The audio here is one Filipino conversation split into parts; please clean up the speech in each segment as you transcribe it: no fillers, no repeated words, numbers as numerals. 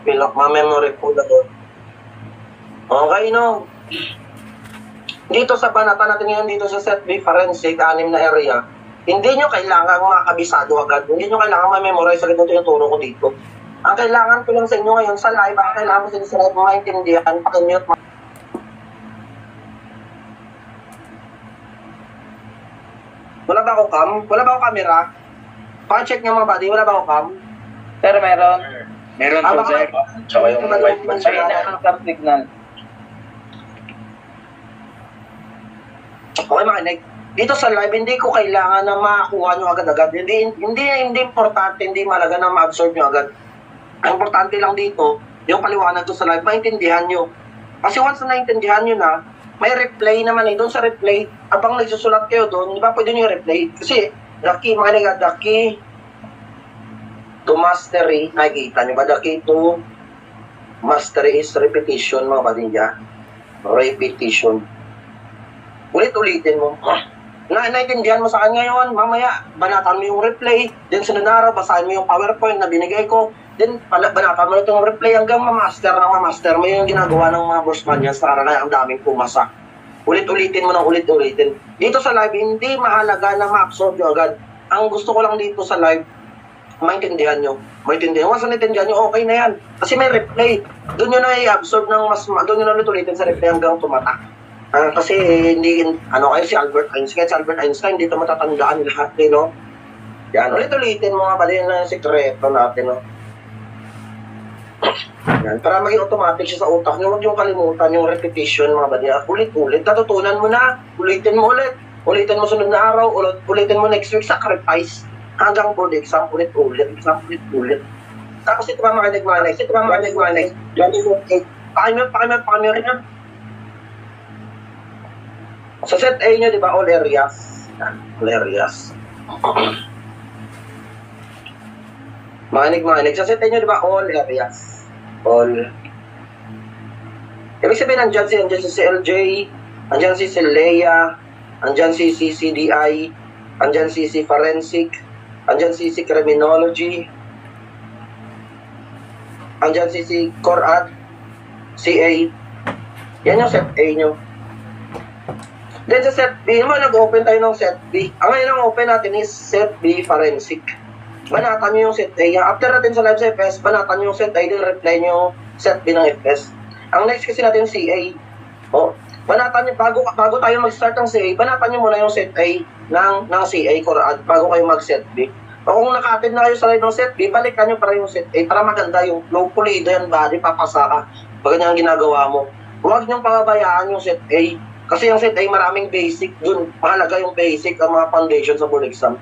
Pilok, ma-memory po na doon. Okay, no? Dito sa banata natin ngayon, dito sa set B, forensic, 6 na area, hindi nyo kailangan makabisado agad. Hindi nyo kailangan ma-memorize agad ito yung turo ko dito. Ang kailangan ko lang sa inyo ngayon sa live, ang kailangan ko sa live, maintindihan, pakimute. Wala ba ako cam? Wala ba ako camera? Pacheck nyo mga buddy, wala ba ako cam? Sir, meron. Meron po, sir. Tsaka yung wifi po, sir. Ay, nakakap signal. Okay, makinig. Dito sa live, hindi ko kailangan na makakuha nyo agad-agad. Hindi importante, hindi malaga na ma-absorb nyo agad. Ang importante lang dito, yung paliwanag ko sa live, maintindihan nyo. Kasi once na naintindihan nyo na, may replay naman eh. Doon sa replay, abang nagsusulat kayo doon, di ba pwede nyo replay? Kasi, the key, makinig, the key to mastery, nakikita nyo ba? The key to mastery is repetition, mga badingya. Repetition. Ulit-ulitin mo. Naintindihan mo sa akin ngayon, mamaya, banatan mo yung replay, then sunod na araw, basahin mo yung PowerPoint na binigay ko, then banatan mo itong replay hanggang ma-master mo yung ginagawa ng mga bossman yan sa karana, ang daming pumasa. Ulit-ulitin mo ng ulit-ulitin. Dito sa live, hindi mahalaga na ma-absorb nyo agad. Ang gusto ko lang dito sa live, maintindihan nyo. Once naintindihan nyo, okay na yan. Kasi may replay. Doon nyo na i-absorb ng doon nyo na ulit-ulitin sa replay hanggang tumatak. Kasi hindi, kayo si Albert Einstein, dito matatandaan lahat, no? Yan, ulit-ulitin mo nga pala yun na sikreto natin, no? Yan, para maging automatic siya sa utak nyo, huwag yung kalimutan yung repetition, mga badya. Ulit-ulit, natutunan mo na, ulitin mo ulit. Ulitin mo sunod na araw, ulitin mo next week, sacrifice. Hanggang board exam, ulit-ulit. Tapos ito pa makinig-manig. Pakimute rin yan. Sa set A nyo, di ba, all areas. Yan, all areas. Makinig. Sa set A nyo, di ba, all areas. All. Ibig sabihin, andyan si CLJ, andyan si Leia, andyan si CCDI, andyan si Forensic, andyan si Criminology, andyan si Corad, CA. Yan yung set A nyo. Then sa set B, nag-open tayo ng set B. Ang ngayon ang open natin is set B forensic. Banatan nyo yung set A. After natin sa live sa FS, banatan nyo yung set A, din reply nyo yung set B ng FS. Ang next kasi natin CA. Banatan nyo, bago tayo mag-start ng CA, banatan nyo muna yung set A ng CA Corad bago kayo mag-set B. O kung naka-attend na kayo sa live ng set B, balikan nyo para yung set A para maganda yung low pulido yan, body, papasa ka. Pag ganyan ang ginagawa mo. Huwag nyo pababayaan yung set A. Kasi yung set A, maraming basic dun. Mahalaga yung basic, ang mga foundation sa board exam.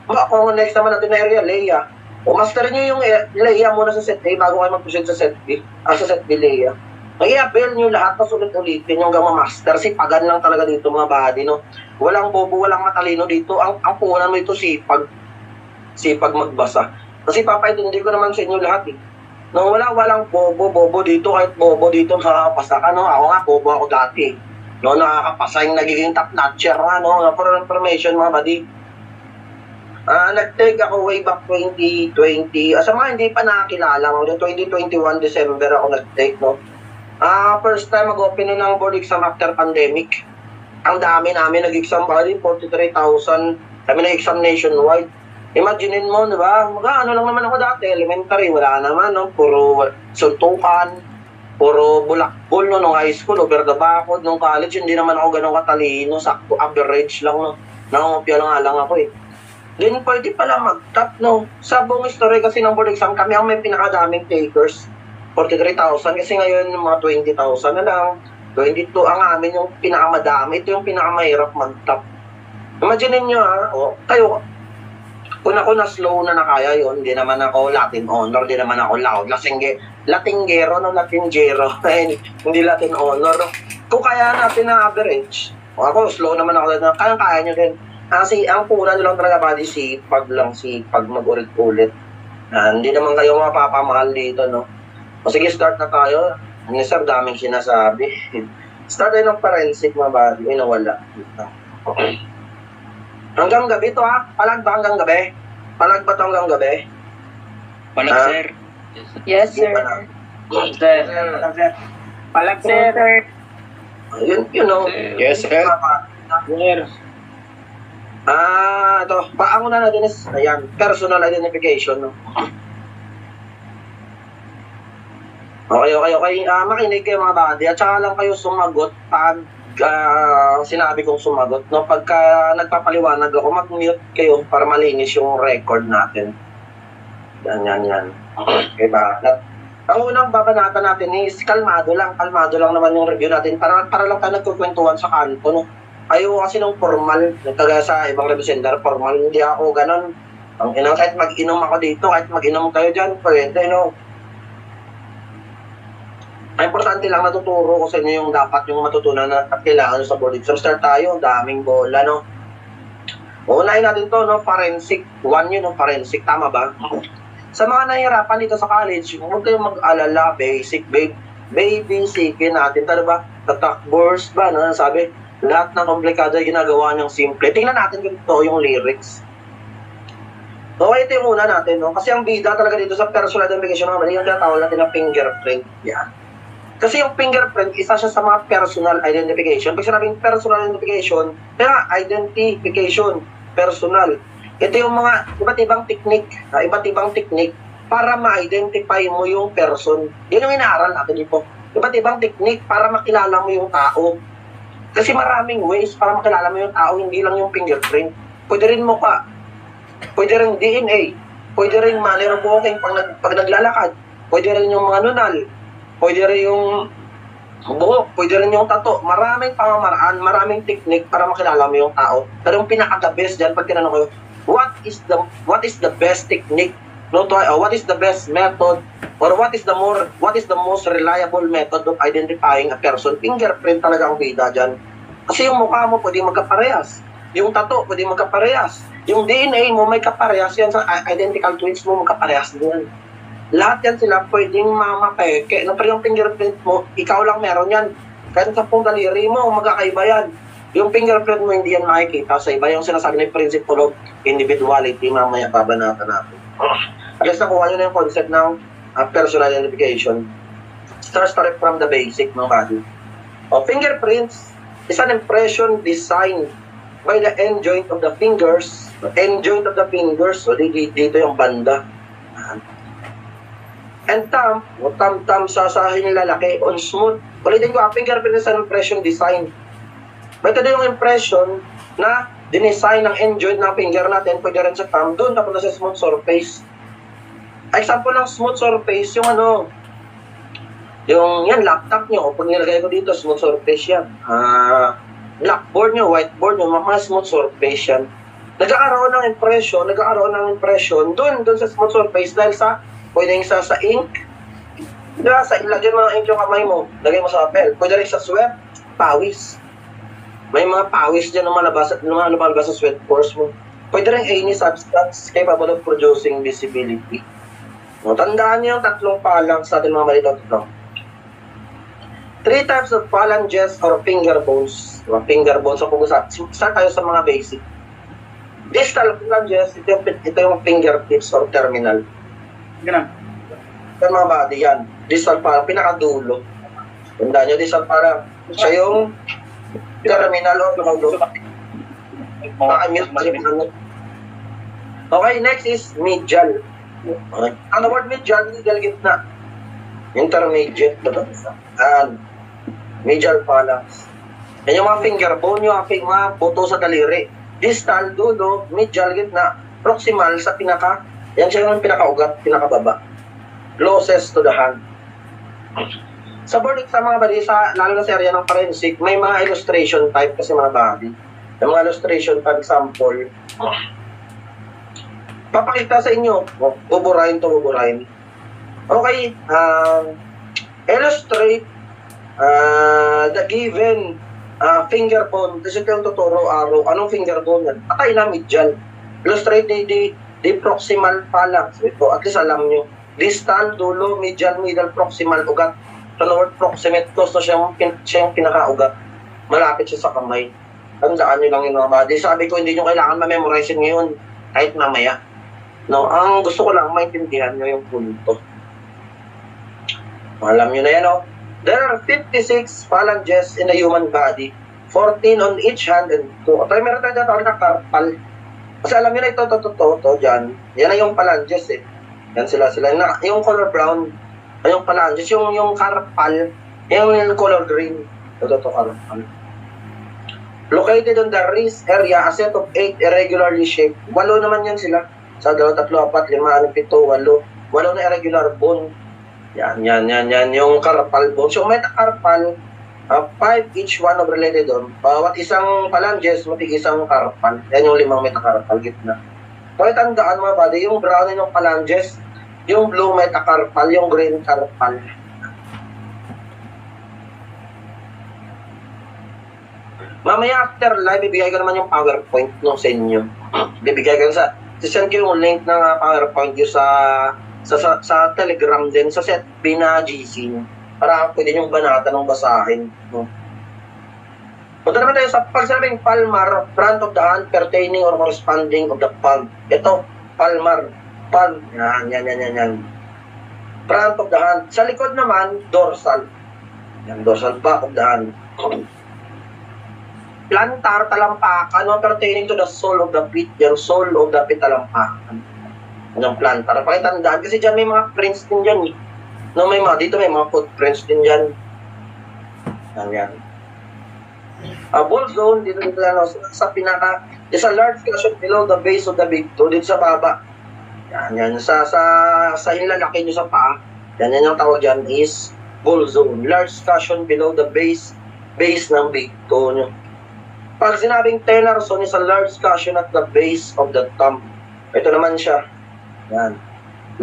Kung next naman natin na area, Leia. Master nyo yung Leia muna sa set A bago kayo mag-proceed sa set B. Sa set B, Leia. I-appel nyo lahat, tapos ulit-ulitin yung hanggang ma-master. Sipagan lang talaga dito mga body, no? Walang bobo, walang matalino dito. Ang punan mo ito, sipag magbasa. Kasi papaintindi ko naman sa inyo lahat, eh. No, walang bobo dito, kahit bobo dito makakapasa ka, no? Ako nga, bobo ako dati. No, nakakapasa yung nagiging top-notcher nga, no? For information, mga buddy. Nag-take ako way back 2020. Sa mga hindi pa nakakilala, 2021 December ako nag-take, no? First time mag-open ng board exam after pandemic. Ang dami namin nag-exam, buddy, 43,000. Kami nag-exam nationwide. Imaginein mo, di ba? Ano lang naman ako dati, elementary, wala naman, no? Puro suntukan, puro bulakbol, no? Nung high school, over the backwood, nung college, hindi naman ako ganun katalino, sakto, average lang, no? Nangungupya lang nga lang ako, eh. Then, pwede pala mag-top, no? Sa buong history kasi ng board exam, kami ang may pinakadaming takers. 43,000, kasi ngayon, mga 20,000 na lang. 22, ang amin yung pinakamadami. Ito yung pinakamahirap mag-top. Imagine nyo, kayo, una ko na slow na nakaya yun, hindi naman ako Latin honor, hindi naman ako loud. Latinggero, no? Latinggero. Hindi Latin honor. Kung kaya natin na average, ako slow naman ako, kaya nyo din. Kasi ang puna nyo lang talaga, buddy, sipag mag-ulit-ulit. Hindi naman kayo mapapamahal dito, no? O sige, start na tayo. Sir, daming sinasabi. Start tayo ng forensic, mga buddy. May nawala. Okay. Hanggang gabi to, ha? Palag ba hanggang gabi? Palag ba to hanggang gabi? Palag, sir. Yes, sir. Sir. Palag, sir. Yun know. Yes, sir. Sir. Ito. Paango na Dennis. Ayan. Personal identification, no? Okay. Makinig kayo mga buddy. At saka lang kayo sumagot pag sinabi kong sumagot. No? Pagka nagpapaliwanag ako, mag-mute kayo para malinis yung record natin. Yan. Okay ba? Ang unang babanatan natin is kalmado lang naman yung review natin para lang tayo nagkukwentuhan sa kanto, no? Ayaw kasi nung formal, kagaya sa ibang representer, formal, hindi ako ganun. Ang inang kahit mag-inom ako dito, kahit mag-inom kayo dyan, pwede, no? Ang importante lang natuturo ko sa inyo yung dapat yung matutunan na at kailangan sa board exam. Start tayo, daming bola, no? Uunahin natin to, no? Forensic. One yun, no? Forensic. Tama ba? Sa mga nahihirapan dito sa college, huwag kayong mag-alala, basic, babysicin natin. Tara ba? Tatak burst ba? No? Sabi, lahat ng komplikado ay ginagawa niyang simple. Tingnan natin kung ito yung lyrics. Okay, ito yung una natin, no? Kasi ang bida talaga dito sa personal identification naman, yung tinatawag natin na fingerprint. Yan. Kasi yung fingerprint, isa siya sa mga personal identification. Pag sinabing personal identification, kaya identification, personal. Ito yung mga iba't ibang technique para ma-identify mo yung person. Yan yung inaaral natin dito. Iba't ibang technique para makilala mo yung tao. Kasi maraming ways para makilala mo yung tao, hindi lang yung fingerprint. Pwede rin mukha, pwede rin DNA, pwede rin manner of walking pag naglalakad, pwede rin yung mga nunal, pwede rin yung buhok, pwede rin yung tato. Maraming pamamaraan, maraming technique para makilala mo yung tao. Pero yung pinaka-the best dyan, pag tinanong ko, what is the best technique? What is the best method? Or what is the most reliable method of identifying a person? Fingerprint talaga ang bida dyan. Kasi yung mukha mo pwede magkaparehas. Yung tato pwede magkaparehas. Yung DNA mo may kaparehas yan sa identical twins mo, magkaparehas din. Lahat yan sila pwedeng mamapeke. Pero yung fingerprint mo, ikaw lang meron yan. Kahit sa pong daliri mo, magkakaiba yan. Yung fingerprint mo, hindi yan makikita sa iba. Yung sinasabi ng principle of individuality, mamaya babanatan natin. I guess nakuha nyo na yung concept ng personal identification. Start from the basic, mga buddy. Fingerprints is an impression designed by the end joint of the fingers. So dito yung banda. And thumb sa lalaki on smooth. Ulitin ko, fingerprint is an impression design. Ito na yung impression na dinesign ng end joint ng finger natin, pwede rin sa thumb, doon napunta sa smooth surface. Example ng smooth surface, yung yung laptop nyo, pag nilagay ko dito, smooth surface yan. Blackboard nyo, whiteboard nyo, mga smooth surface yan. Nagkakaroon ng impression doon sa smooth surface dahil sa, pwedeng sa ink, diba, lagyan mo ng ink yung kamay mo, lagay mo sa papel, pwede rin sa sweat, pawis. May mga pawis dyan na lumalabas sa sweat pores mo. Pwede rin any substance capable of producing visibility. Tandaan niyo yung tatlong phalanx sa ating mga malitaw ito. 3 types of phalanges or finger bones. Finger bones. So, start tayo sa mga basic. Distal phalanges, ito yung fingertips or terminal. Ganun. Ito mga body yan. Distal phalanx, pinakadulo. Tandaan nyo, distal phalanx. Siya yung terminal or pinakadulo. Okay, next is medial. Okay. Ang word medial, medial gitna. Intermediate. And medial phalanx. Yan yung mga finger bone, yung mga buto sa daliri. Distal, dulo, medial, gitna. Proximal sa pinaka, yan siya yung pinakaugat, pinakababa. Closest to the hand. Sa board exam mga body, lalo na sa area ng forensic, may mga illustration type kasi mga body. Yung mga illustration type example, papakita sa inyo, buburahin. Okay, illustrate the given finger bone. Kasi ito yung tuturo araw. Anong finger bone yan? Patay na medial. Illustrate the proximal phalanx. Ito, at least alam nyo. Distal, dulo, medial, middle, proximal, ugat. Sa word proximate, close na siya yung pinaka-ugat. Malapit siya sa kamay. Tandaan nyo lang yung mga body. Sabi ko, hindi nyo kailangan ma-memorize ngayon. Kahit mamaya. No, ang gusto ko lang maintindihan nyo yung punto. Alam nyo na yan, oh. There are 56 phalanges in the human body, 14 on each hand and 2. Tayo meron tayo dito na carpal. Kasi alam nyo na ito, dyan. Yan na yung phalanges, eh. Yan sila. Yung color brown, yung phalanges, yung carpal, yung color green. Ito, carpal. Located on the wrist area, a set of 8 irregularly shaped. 8 naman yan sila. Sa 2, 3, 4, 5, 6, 7, 8. 8 na irregular bone. Yan. Yung carpal bone. So, metacarpal, 5 each one of related on. Bawat isang phalanges, matig isang carpal. Yan yung 5 metacarpal, gitna. So, tandaan mga buddy, yung brown yung phalanges, yung blue metacarpal, yung green carpal. Mamaya after live, bibigay ko naman yung PowerPoint nung sa inyo. Bibigay ko sa send ko yung link ng PowerPoint yung sa Telegram din, sa setb na GC. Para pwede yung banata ng basahin. Punta naman tayo sa pagsabing palmar, front of the hand, pertaining or corresponding of the palm. Ito, palmar, palm. Yan. Front of the hand. Sa likod naman, dorsal. Yan, dorsal, back of the hand. Plantar, talampakan, pertaining to the sole of the feet. Yung sole of the feet, talampakan. Yung plantar. Pakitandaan, kasi dyan may mga prints din dyan. No, dito may mga footprints din dyan. Yan. Ball zone, dito sa pinaka, is a large cushion below the base of the big toe, dito sa baba. Yan. Sa hinlalaki nyo sa paa. Yan yung tawag dyan is ball zone. Large cushion below the base ng big toe nyo. Pag sinabing tenar zone is a large cushion at the base of the thumb. Ito naman siya. Yan.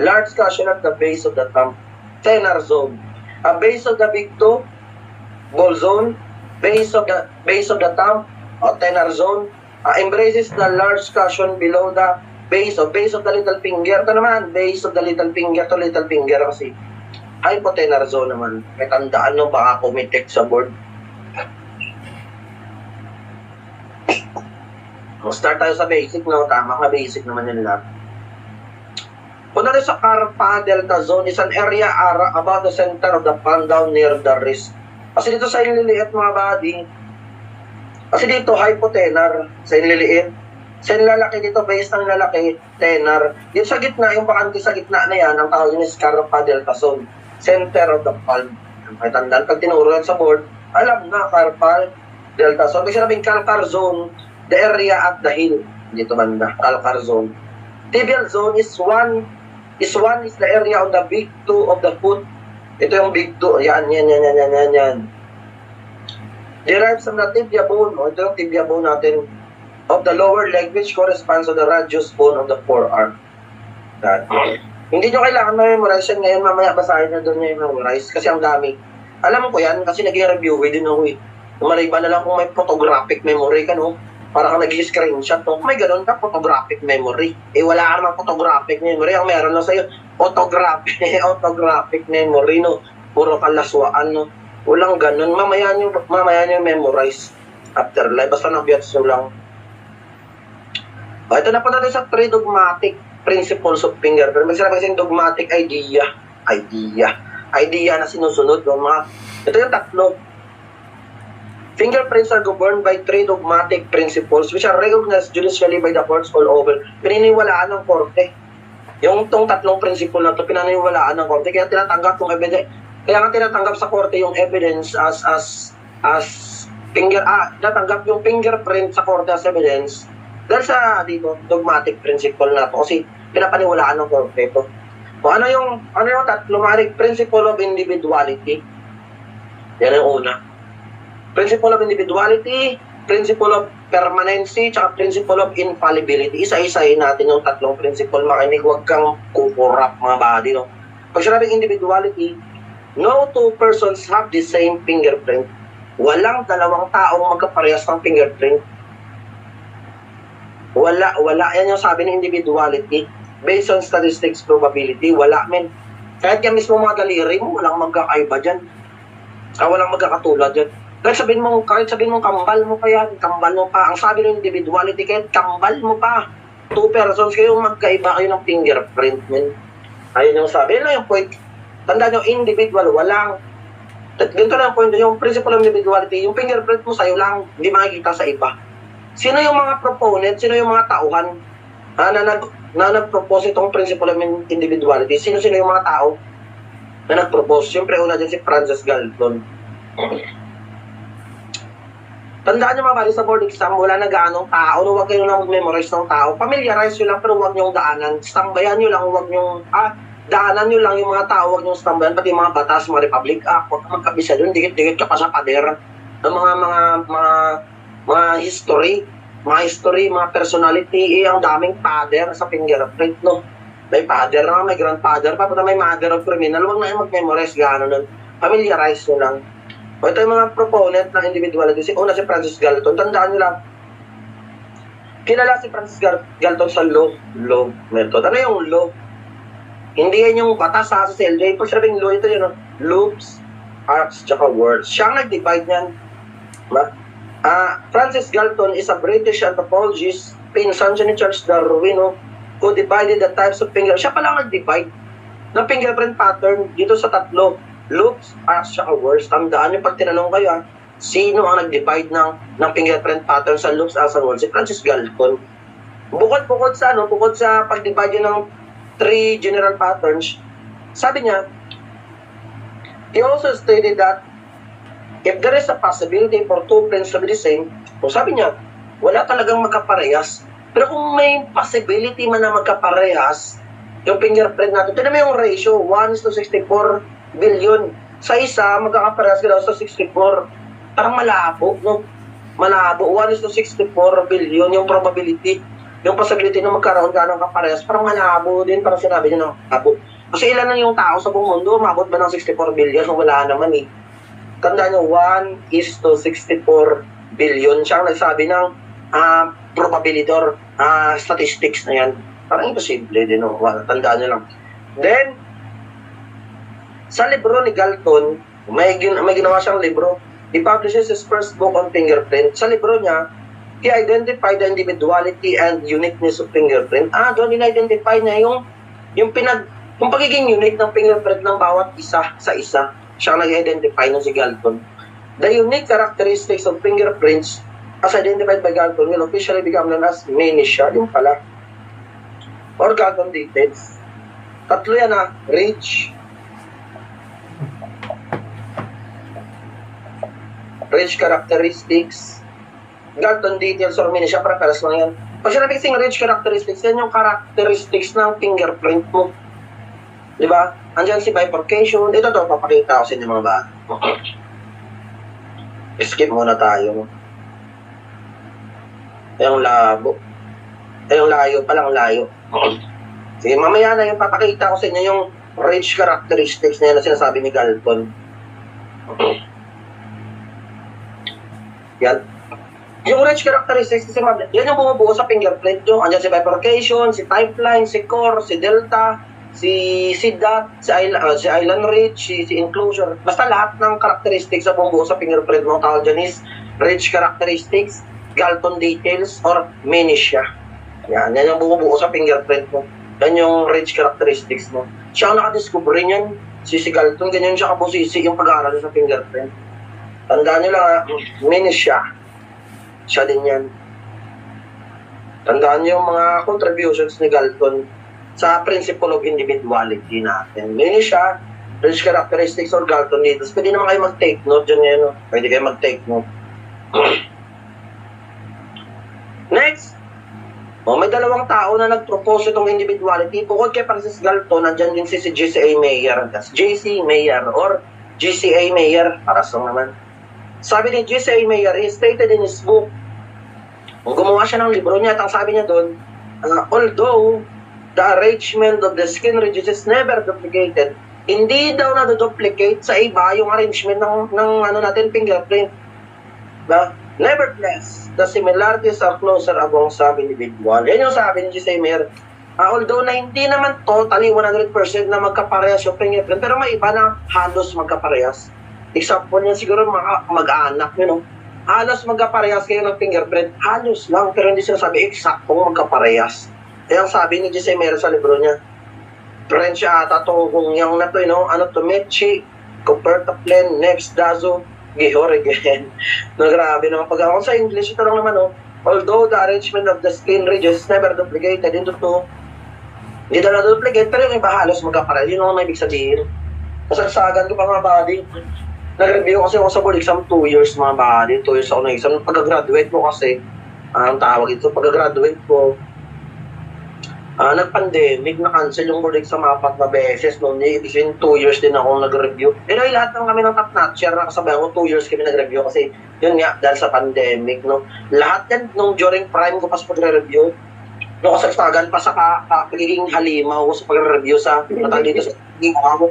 Large cushion at the base of the thumb. Tenar zone. A base of the big toe, ball zone. Base of the thumb, or tenar zone, embraces the large cushion below the base of the little finger. Ito naman, base of the little finger to little finger kasi hypotenar zone naman. May tandaan no, baka pumitik sa board. Start tayo sa basic, no? Tama ka, basic naman yun lahat. Punta tayo sa carpa delta zone, is an area about the center of the palm down near the wrist. Kasi dito sa inliliit mga body, kasi dito hypotenar sa inliliit. Sa inlalaki dito, base ng lalaki, tenar. Dito sa gitna, yung bakante sa gitna na yan, ang tawag yun is carpa delta zone, center of the palm. May tandaan, pag tinuro yan sa board, alam na, carpal delta zone. Kasi sabing calcar zone, the area at the heel. Dito banda, calcar zone. Tibial zone is the area on the big toe of the foot. Ito yung big toe. Yan. Derives from the tibia bone. Ito yung tibia bone natin of the lower leg which corresponds to the radius bone of the forearm. Yan. Hindi nyo kailangan ma-memorize yan ngayon. Mamaya basahin na doon nyo yung memorize kasi ang dami. Alam ko yan kasi nag-review din ako eh. Mariba na lang kung may photographic memory ka, no? Para ka nag-screenshot, no? Kung may ganun ka, photographic memory. Wala ka naman photographic memory. Ang meron lang sa'yo, autographic memory, no? Puro kalaswaan, no? Walang ganun. Mamaya nyo memorize after live. Basta nabiyats nyo lang. Ito na po natin sa 3 dogmatic principles of fingerprint. Magsinabi kasing dogmatic idea na sinusunod. No? Ito yung 3. Fingerprints are governed by 3 dogmatic principles which are recognized judicially by the courts all over. Pininiwalaan ng korte. Yung 3 principle na ito, pininiwalaan ng korte. Kaya tinatanggap yung evidence. Kaya nga tinatanggap sa korte yung evidence tinatanggap yung fingerprint sa korte as evidence dahil sa dito, dogmatic principle na ito. Kasi pinapaniwalaan ng korte ito. O ano yung 3? Principle of individuality. Yan ang una. Principle of individuality, principle of permanency, tsaka principle of infallibility. Isa-isahin natin yung 3 principle. Makinig, huwag kang kukurap mga body. No? Pag sinabing individuality, no 2 persons have the same fingerprint. Walang 2 taong magkaparehas ng fingerprint. Wala. Yan yung sabi ng individuality. Based on statistics probability, wala men. Kahit yan mismo mga daliri mo, walang magkakaiba dyan. Walang magkakatulad dyan. Kahit sabihin mo kambal mo pa yan, kambal mo pa. Ang sabi ng individuality, kahit kambal mo pa. 2 persons kayo, magkaiba kayo ng fingerprint, men. Ayun yung sabi. Yun lang yung point. Tandaan nyo, individual, walang. Ganito lang ang point, yung principle of individuality, yung fingerprint mo sa'yo lang, hindi makikita sa iba. Sino yung mga proponent, sino yung mga tauhan na nag-propose itong principle of individuality? Sino-sino yung mga tao na nag-propose? Siyempre, una dyan si Francis Galton. Tandaan nyo mga bali, sa board exam, wala na gaanong tao, no, huwag kayo lang mag-memorize ng tao. Familiarize nyo lang, pero huwag nyong daanan. Stambayan nyo lang, huwag nyong, daanan nyo lang yung mga tao, huwag nyong stambayan, pati yung mga batas, mga Republic Act, huwag ka magkabisa doon, dikit-dikit ka pa sa pader ng mga history, mga personality, ang daming father sa fingerprint, no? May father na, may grandfather pa, may mother of criminal, huwag na yung mag-memorize gano'n nun. Familiarize nyo lang. O ito yung mga proponent ng individuality. Una si Francis Galton. Tandaan nyo lang, kilala si Francis Galton sa law method. Ano yung law? Hindi yan yung batas sa CLJ. Pag sabing law, ito yun, loops, arcs, tsaka words. Siya ang nag-divide niyan. Francis Galton is a British anthropologist, pinsan siya ni Charles Darwin, who divided the types of fingerprint. Siya pala ang nag-divide ng fingerprint pattern dito sa tatlo. Loops, arcs, tsaka words. Tandaan nyo pag tinanong kayo, sino ang nag-divide ng fingerprint pattern sa loops, arcs, and words? Si Francis Galton. Bukod sa pag-divide ng 3 general patterns, sabi niya, he also stated that if there is a possibility for 2 prints to be the same, sabi niya, wala talagang magkaparehas. Pero kung may possibility man na magkaparehas, yung fingerprint natin, tinan mo yung ratio, 1:64 billion. Sa isa, magkakaparehas ka daw sa 64. Parang malabo, no? Malabo, 1:64 billion yung probability. Yung possibility na magkaroon ka ng kaparehas, parang malabo din, parang sinabi niya ng malabo. Kasi ilan na yung tao sa buong mundo, umabot ba ng 64 billion? Wala naman eh. Tandaan nyo, 1:64 billion. Siya ang nagsabi ng probability or statistics na yan. Parang imposible din. No? Tandaan nyo lang. Then, sa libro ni Galton, may ginawa siyang libro. He publishes his first book on fingerprint. Sa libro niya, he identified the individuality and uniqueness of fingerprint. Doon in-identify niya yung pagiging unique ng fingerprint ng bawat isa sa isa. Siya nag-identify ng si Galton. The unique characteristics of fingerprints as identified by Galton will officially become known as minutia, yung pala. Or Galton details. Tatlo yan rich characteristics, Galton details or minutia, parang-paras lang yan. Pag sinabi kasing rich characteristics, yan yung characteristics ng fingerprint mo. Diba? Andiyan si bifurcation. Ito papakita ko sa inyo mga bata. Skip muna tayo. Yung labo. Yung layo palang layo. Sige, mamaya na yung papakita ko sa inyo yung rich characteristics na yan na sinasabi ni Galton. Yan. Yung rich characteristics, yan yung bumubuo sa fingerprint nyo. Andiyan si bifurcation, si pipeline, si core, si delta, si dot, si island ridge, si enclosure. Basta lahat ng characteristics na bumubuo sa fingerprint mo, tawag dyan is rich characteristics, Galton details, or minutia. Yan yung bumubuo sa fingerprint mo. Yan yung rich characteristics mo. Siya ang nakadiscover niyan, si Galton, ganyan siya kabusisi yung pag-aaral sa fingerprint. Tandaan nyo lang, minutia. Siya din yan. Tandaan nyo yung mga contributions ni Galton sa principle of individuality natin. Minutia, rich characteristics, or Galton details. Pwede naman kayo mag-take note dyan ngayon. No? Pwede kayo mag-take note. Next, may dalawang tao na nag-propose itong individuality. Bukod kay Francis Galton, nandyan din si J.C.A. Mayer. J.C. Mayer or J.C.A. Mayer. Paras lang naman. Sabi ni J.C.A. Mayer, he stated in his book, gumawa siya ng libro niya, at ang sabi niya doon, although the arrangement of the skin ridges is never duplicated, hindi daw na-duplicate sa iba yung arrangement ng natin fingerprint. Nevertheless, the similarities are closer among some individual. Yan yung sabi ni J.C.A. Mayer. Although na hindi naman totally 100% na magkaparehas yung fingerprint, pero may iba na halos magkaparehas. Example niya siguro mag-aanak, halos magkaparehas kayo ng fingerprint. Halos lang, pero hindi sila sabi eksaktong magkaparehas. Kaya ang sabi ni J.C.A. Mayer sa libro niya, French ata to kung yung na to, you know, ano to, Mechi, Copertaplen, Next, Dazo, Gehoregen. No, grabe naman pag ako sa English, ito lang naman, oh. Although the arrangement of the skin ridges is never duplicated into two, hindi na duplicate, pero yung iba halos magkaparal. Yun ang ibig sabihin. Kasagsagan ko pa mga body. Nag-review kasi ako sa board exam 2 years mga body. 2 years ako nag-exam. Pag-graduate ko kasi, ang tawag ito, pag-graduate ko, nag-pandemic, na-cancel yung board exam 4 na beses. Noon, ibig 2 years din ako nag-review. Anyway, lahat ng kami ng top-notcher na kasabay ko, 2 years kami nag-review kasi yun nga, dahil sa pandemic. No? Lahat yan, nung during prime ko pa sa pag-review, no, kasagsagan pa sa pagiging halimaw ko sa pag-review sa natang dito sa pagiging ako.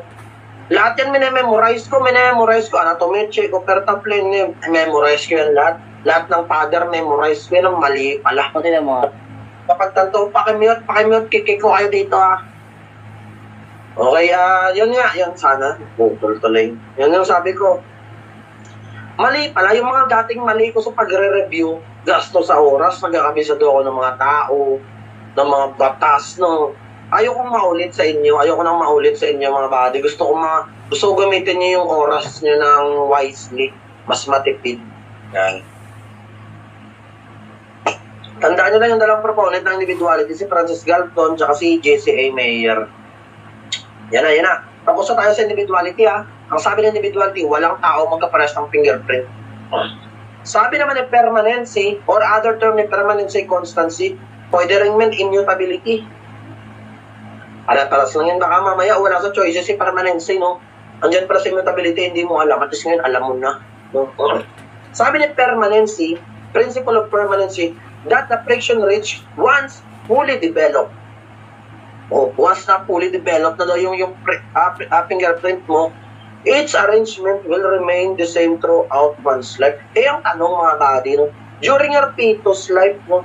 Lahat yan minememorize ko, anatomy, check, Copertaplen, memorize ko yan lahat. Lahat ng father, memorize ko yan, mali pala. Pati na mo. Kapag tanto, pakimute, kikik ko kayo dito Okay, yun nga, yun sana. Tuloy. Yun yung sabi ko. Mali pala, yung mga dating mali ko sa pagre-review, gasto sa oras, nagkakabisado ako ng mga tao, ng mga batas, no. Ayoko maulit sa inyo, mga body. Gusto ko gamitin niyo yung oras niyo ng wisely, mas matipid. Yan. Tandaan niyo lang yung dalawang proponent ng individuality, si Francis Galton, tsaka si JCA Mayer. Yan na. Tapos na tayo sa individuality, Ang sabi ng individuality, walang tao magkapares ng fingerprint. Sabi naman ng permanency, or other term ni permanency, constancy, pwede rin man immutability. Alat-alas lang yun, baka mamaya wala sa choices si permanency, no? Andyan para sa immutability, hindi mo alam. At least ngayon, alam mo na. No? Sabi ni permanency, principle of permanency, that the friction ridge once fully developed. Once na fully developed na daw yung fingerprint mo, its arrangement will remain the same throughout one's life. Ang tanong mga body, no? During your fetus life, no?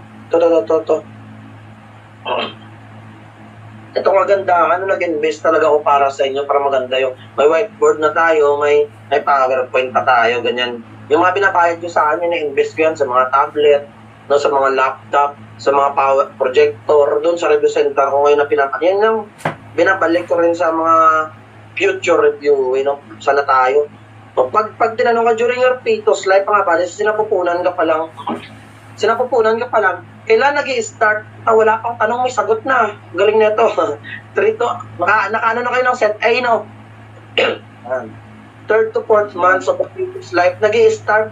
Ito maganda, nag-invest talaga ako para sa inyo, para maganda yung, may whiteboard na tayo, may PowerPoint pa tayo, ganyan. Yung mga binabayad nyo sa akin, na-invest ko yan sa mga tablet, no, sa mga laptop, sa mga power projector, doon sa review center ko ngayon na yan yung binabalik ko rin sa mga future review, sana tayo. Pag tinanong ka during your fetus life, mga bali, sinapupunan ka pa lang, kailan nag-i-start, wala pang tanong, may sagot na. Galing na ito. Nakaano na kayo ng set A, no? 3rd to 4th months of the fetus life, nag-i-start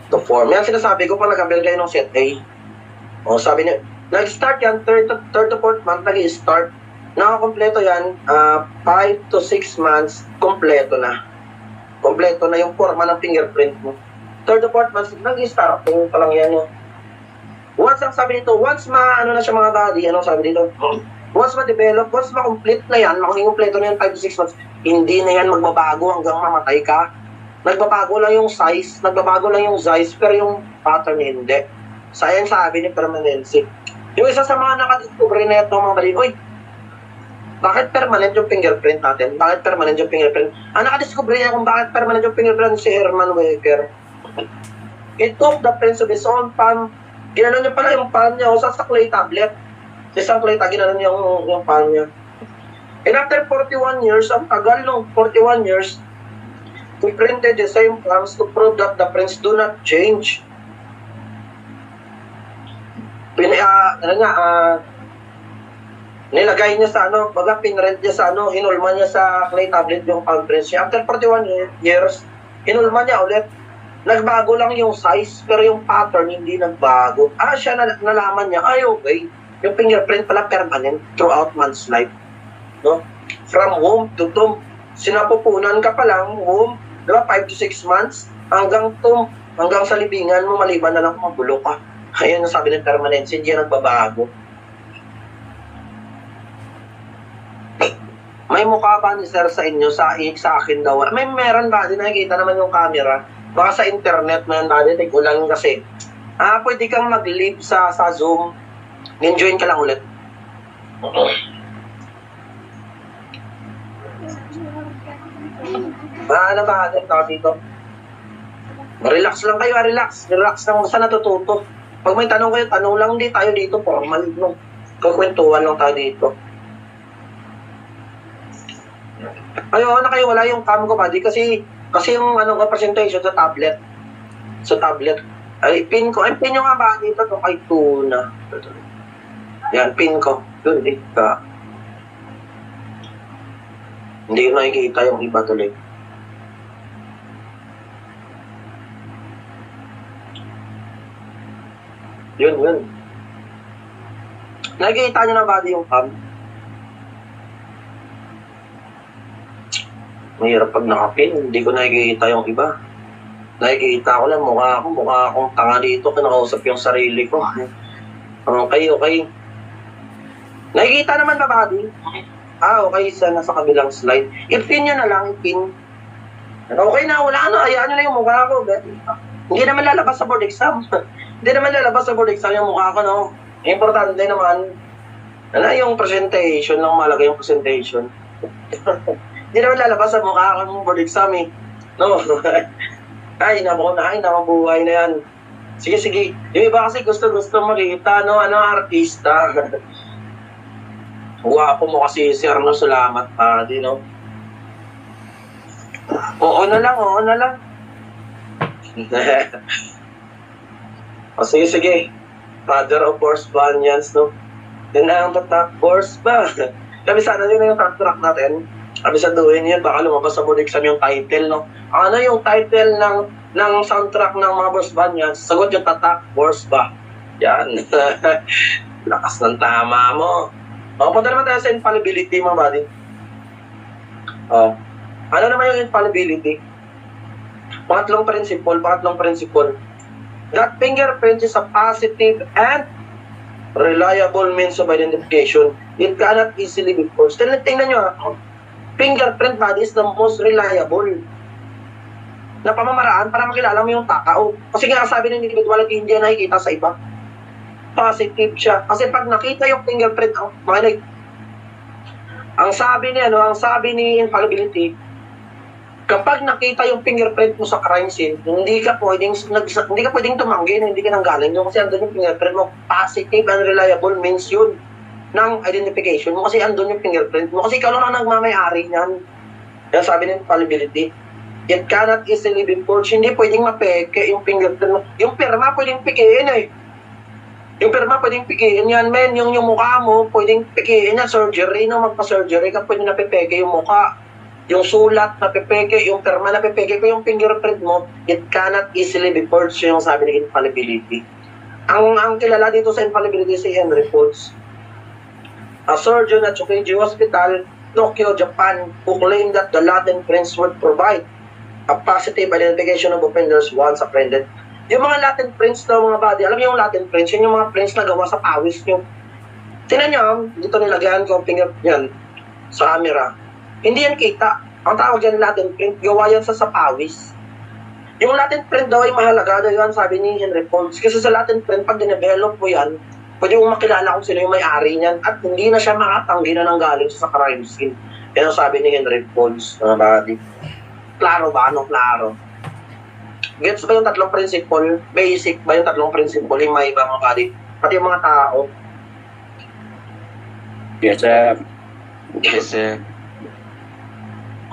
to form. Yan sinasabi ko pag nag-avail kayo ng set A. Sabi niya, nag-start yan, 3rd to 4th month, nag-i-start. Nakakompleto yan, 5 to 6 months, kompleto na. Kompleto na yung forma ng fingerprint mo. 3rd to 4th months, nag-i-start. Tingin pa lang yan, no? Once ang sabi dito, once na siya mga body, anong sabi dito? Once ma-develop, once ma-complete na yan, makukumpleto na yan 5 to 6 months, hindi na yan magbabago hanggang mamatay ka. Nagbabago lang yung size, pero yung pattern hindi. Sayang sabi ni permanency. Yung isa sa mga nakadiscovery na ito, mga bali, bakit permanent yung fingerprint natin? Ang nakadiscovery niya kung bakit permanent yung fingerprint si Herman Wecker. He took the prints of his own palm. Ginanon niya pala yung palm niya sa clay tablet. Isang clay tablet, ginanon niya yung palm niya. And after 41 years, ang tagal nung 41 years, we printed the same palms to prove that the prints do not change. Nilagay niya sa pinrent niya sa hinulma niya sa clay tablet yung palm prints niya. After 41 years, hinulma niya ulit. Nagbago lang yung size, pero yung pattern hindi nagbago. Siya nalaman niya, okay. Yung fingerprint pala permanent throughout one's life. No? From womb to tomb. Sinapupunan ka pa lang, womb, 5 to 6 months, hanggang sa libingan mo, maliban na lang kung mabulo ka. Ayan ang sabi ng permanency, hindi yan nagbabago. May mukha ba ni sir sa inyo, sa akin daw? Meron ba? Di nakikita naman yung camera. Baka sa internet na yan, take ulan kasi. Pwede kang mag-live sa Zoom. Enjoyin ka lang ulit. Ano ba dito? Relax lang kayo, relax. Relax lang sa natututo. Pag may tanong kayo, tanong lang, hindi tayo dito formal, no? Kukwentuhan lang tayo dito. Ayun, nakaiwala yung cam ko, buddy, kasi yung ano ko, presentation sa tablet. Sa tablet. Ay, pin ko. Ay, pin nyo nga ba dito? Ito kay Tuna. Yan, pin ko. Doon, dito. Hindi ko nakikita yung iba tuloy. Yun. Nakikita nyo na ba yung cam? Mahirap pag nakapin, hindi ko nakikita yung iba. Nakikita ko lang, mukha akong tanga dito, kinakausap yung sarili ko. Okay. Nakikita naman ba, buddy? Okay, nasa kabilang slide. I-pin nyo na lang, i-pin. Okay na, wala ano, ayaan nyo na yung mukha ko. Hindi naman lalabas sa board exam. Hindi naman lalabas sa board exam yung mukha ko, no? Importante naman, yung presentation lang, malaga yung presentation. Hindi naman lalabas sa mukha ko ng board exam, eh. No? Ay, buhay na yan. Sige. Yung iba kasi gusto makita, no? Artista. Guwapo mo kasi, sir, no? Salamat, di, no? Oo na lang. Sige. Father of Horse Banyans, no? Yan na ang tatak horse ba? Kami sana yun na yung track natin. Kami saduhin yun, baka lumabas sa board exam yung title, no? Ano yung title ng soundtrack ng mga Horse Banyans? Sagot yung tatak horse ba? Yan. Lakas ng tama mo. Punta naman tayo sa infallibility, mga buddy. Ano naman yung infallibility? Pangatlong principle. That fingerprint is a positive and reliable means of identification. It cannot easily be forged. Tingnan nyo, fingerprint, buddy, is the most reliable na pamamaraan para makilala mo yung tao. Kasi nga sabi ng individuality, hindi na nakikita sa iba. Positive siya. Kasi pag nakita yung fingerprint, ang sabi ni infallibility, kapag nakita yung fingerprint mo sa crime scene, hindi ka pwedeng tumanggi, hindi ka nanggaling doon kasi andun yung fingerprint mo. Positive and reliable means yun ng identification mo kasi andun yung fingerprint mo. Kasi ikaw lang ang nagmamayari niyan. Yan sabi ng infallibility. It cannot easily be forged. Hindi pwedeng mapeke yung fingerprint mo. Yung pirma pwedeng pikiin eh. Yung pirma pwedeng pikiin yan, men. Yung mukha mo, pwedeng pikiin yan. Surgery, no? Magpa-surgery ka, pwedeng napipeke yung mukha. Yung sulat, napipeke. Yung pirma, napipeke. Kung yung fingerprint mo, it cannot easily be forged. Yung sabi ng infallibility. Ang kilala dito sa infallibility si Henry Foltz. A surgeon at Chukeiji Hospital, Tokyo, Japan, who claimed that the Latin prints would provide a positive identification of offenders once apprehended. Yung mga Latin prints daw, mga buddy, alam niyo yung Latin prints, yun yung mga prints na gawa sa pawis nyo. Tingnan nyo, dito nilagyan ko ang finger yan sa camera. Hindi yan kita. Ang tawag yan Latin print, gawa yan sa pawis. Yung Latin print daw ay mahalaga daw yan, sabi ni Henry Foltz. Kasi sa Latin print, pag dinevelop mo yan, pwede mong makilala kung sino yung may-ari niyan at hindi na siya makatanggi na nanggaling sa crime scene. Yan ang sabi ni Henry Foltz, mga buddy. Klaro ba? Anong klaro? Gets ba yung tatlong principle? Basic ba yung tatlong principle? Yung may iba, mga buddy? Pati yung mga tao. Yes, sir. Yes, sir.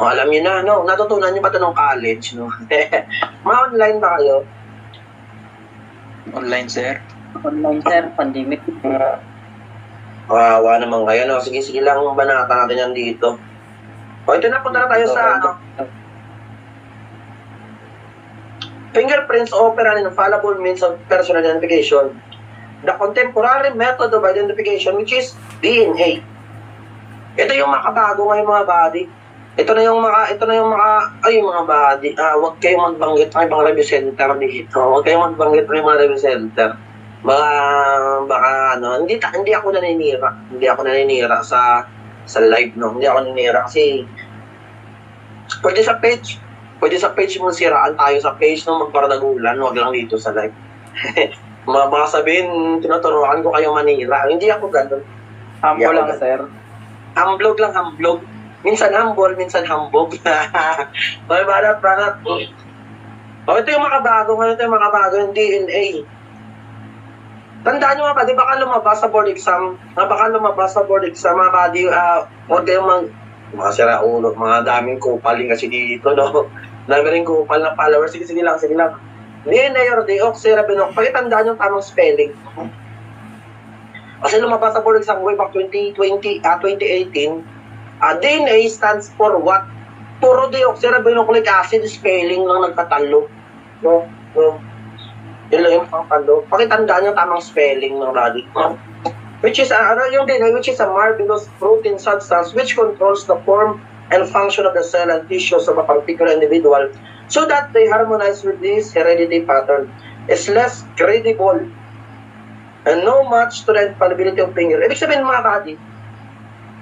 Alam niyo na, no? Natutunan niyo ba ito ng college, no? Mga online ba kayo? Online, sir. Online, sir. Pandemic. Kawawa naman kayo, no? Sige lang, banata natin yan dito. O, ito na, punta na tayo sa, fingerprints offer an infallible means of personal identification. The contemporary method of identification, which is DNA. Ito yung makabago ngayon, mga buddy. Ito na yung mga buddy, huwag kayong magbanggit ng ibang review center dito. Huwag kayong magbanggit ng mga review center. Baka hindi ako naninira. Hindi ako naninira sa live, no. Hindi ako naninira kasi pwede sa page mo siraan tayo sa page no, magparadagulan, huwag lang dito sa live. Baka sabihin, tinuturuan ko kayo manira. Hindi ako ganun. Humble lang, sir. Humblog lang, humblog. Minsan humble, minsan humbog. Okay, banat. Ito yung makabago ngayon, ito yung makabago yung DNA. Tandaan nyo mga buddy, baka lumabas sa board exam, mga buddy, huwag kayong mga sira ulo, mga daming kupaling kasi dito, no? Dami rin kupal na followers, sige lang. DNA or deoxyribinol, pakitandaan yung tamang spelling. Kasi lumabas sa board exam way back 2018, DNA stands for what? Puro deoxyribonucleic acid spelling lang nagkatalo. No? Yun lang yung pangtalo. Pakitandaan yung tamang spelling ng body. Which is, yung DNA, which is a marvelous protein substance which controls the form and function of the cell and tissues of a particular individual so that they harmonize with this heredity pattern. Is less credible and no match to the infallibility of finger. Ibig sabihin mga body,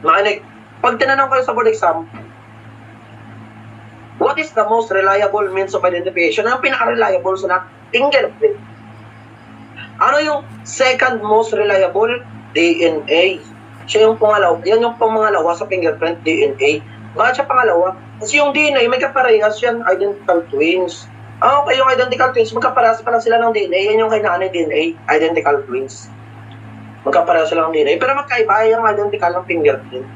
makinig, pag tinanong kayo sa board exam, what is the most reliable means of identification? Ang pinaka-reliable sa lahat, fingerprint. Ano yung second most reliable? DNA. Siya yung pangalawa. Yan yung pangalawa sa fingerprint, DNA. Bakit siya pangalawa? Kasi yung DNA, may kaparehas yan, identical twins. Okay, yung identical twins, magkaparehas pa lang sila ng DNA. Yan yung kay nanay DNA, identical twins. Magkaparehas sila ng DNA. Pero magkaiba yung identical ng fingerprint.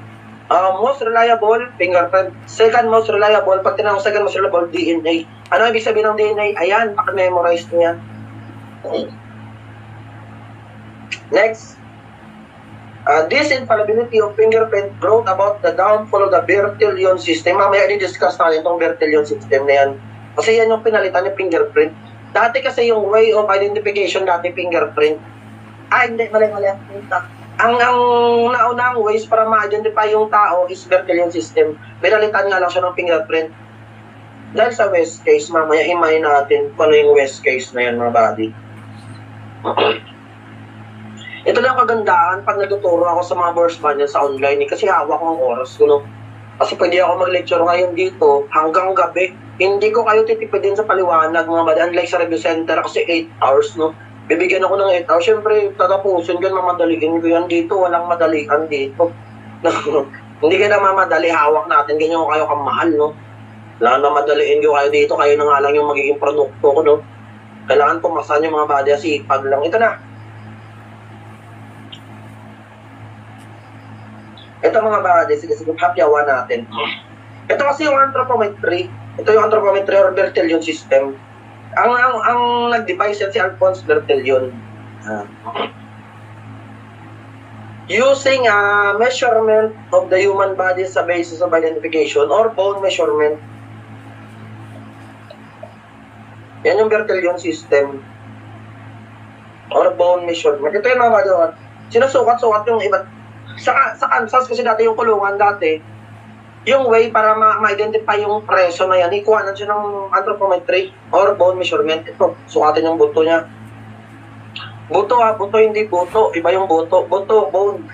Most reliable, fingerprint. Second most reliable, pag tinanong second most reliable, DNA. Ano ibig sabihin ng DNA? Ayan, paki-memorize niya. Next. This infallibility of fingerprint brought about the downfall of the Bertillon system. Mamaya i-discuss natin itong Bertillon system na yan. Kasi yan yung pinalitan ng fingerprint. Dati kasi yung way of identification dati fingerprint. Hindi, mali. Ang naunang ways para ma-identify yung tao is Bertillon system. Pinalitan nga lang siya ng fingerprint. Dahil sa West case, mamaya imay natin kung ano yung West case na yan, mga buddy. Ito lang kagandahan pag nagtuturo ako sa mga bourse banyan sa online kasi hawak ko ang oras ko, no? Kasi pwede ako mag-lecture ngayon dito hanggang gabi. Hindi ko kayo titipidin sa paliwanag, mga buddy. Unlike sa review center kasi 8 hours, no? Bibigyan ako ng 8 hours. Siyempre, tatapusin ko, mamadaliin ko yan dito. Walang madalian dito. Hindi ka na mamadali. Hawak natin. Ganyan ko kayo kamahal, no? Wala na madaliin ko kayo dito. Kayo na nga lang yung magiging produkto ko, no? Kailangan pumasan yung mga body. Sipag lang. Ito na. Ito mga body. Sige, hapyawan natin. Ito kasi yung anthropometry. Ito yung anthropometry or Bertillon system. Ang nag-devise yan si Alphonse Bertillon. Using a measurement of the human body sa basis of identification or bone measurement. Yan yung Bertillon system. Or bone measurement. Ito yung mga body. Sinusukat-sukat yung iba. Sa Kansas kasi dati yung kulungan dati, yung way para ma-identify yung preso na yan, ikuhanan siya ng anthropometry or bone measurement. Ito, sukatin yung buto niya. Buto buto hindi buto. Iba yung buto. Buto, bone.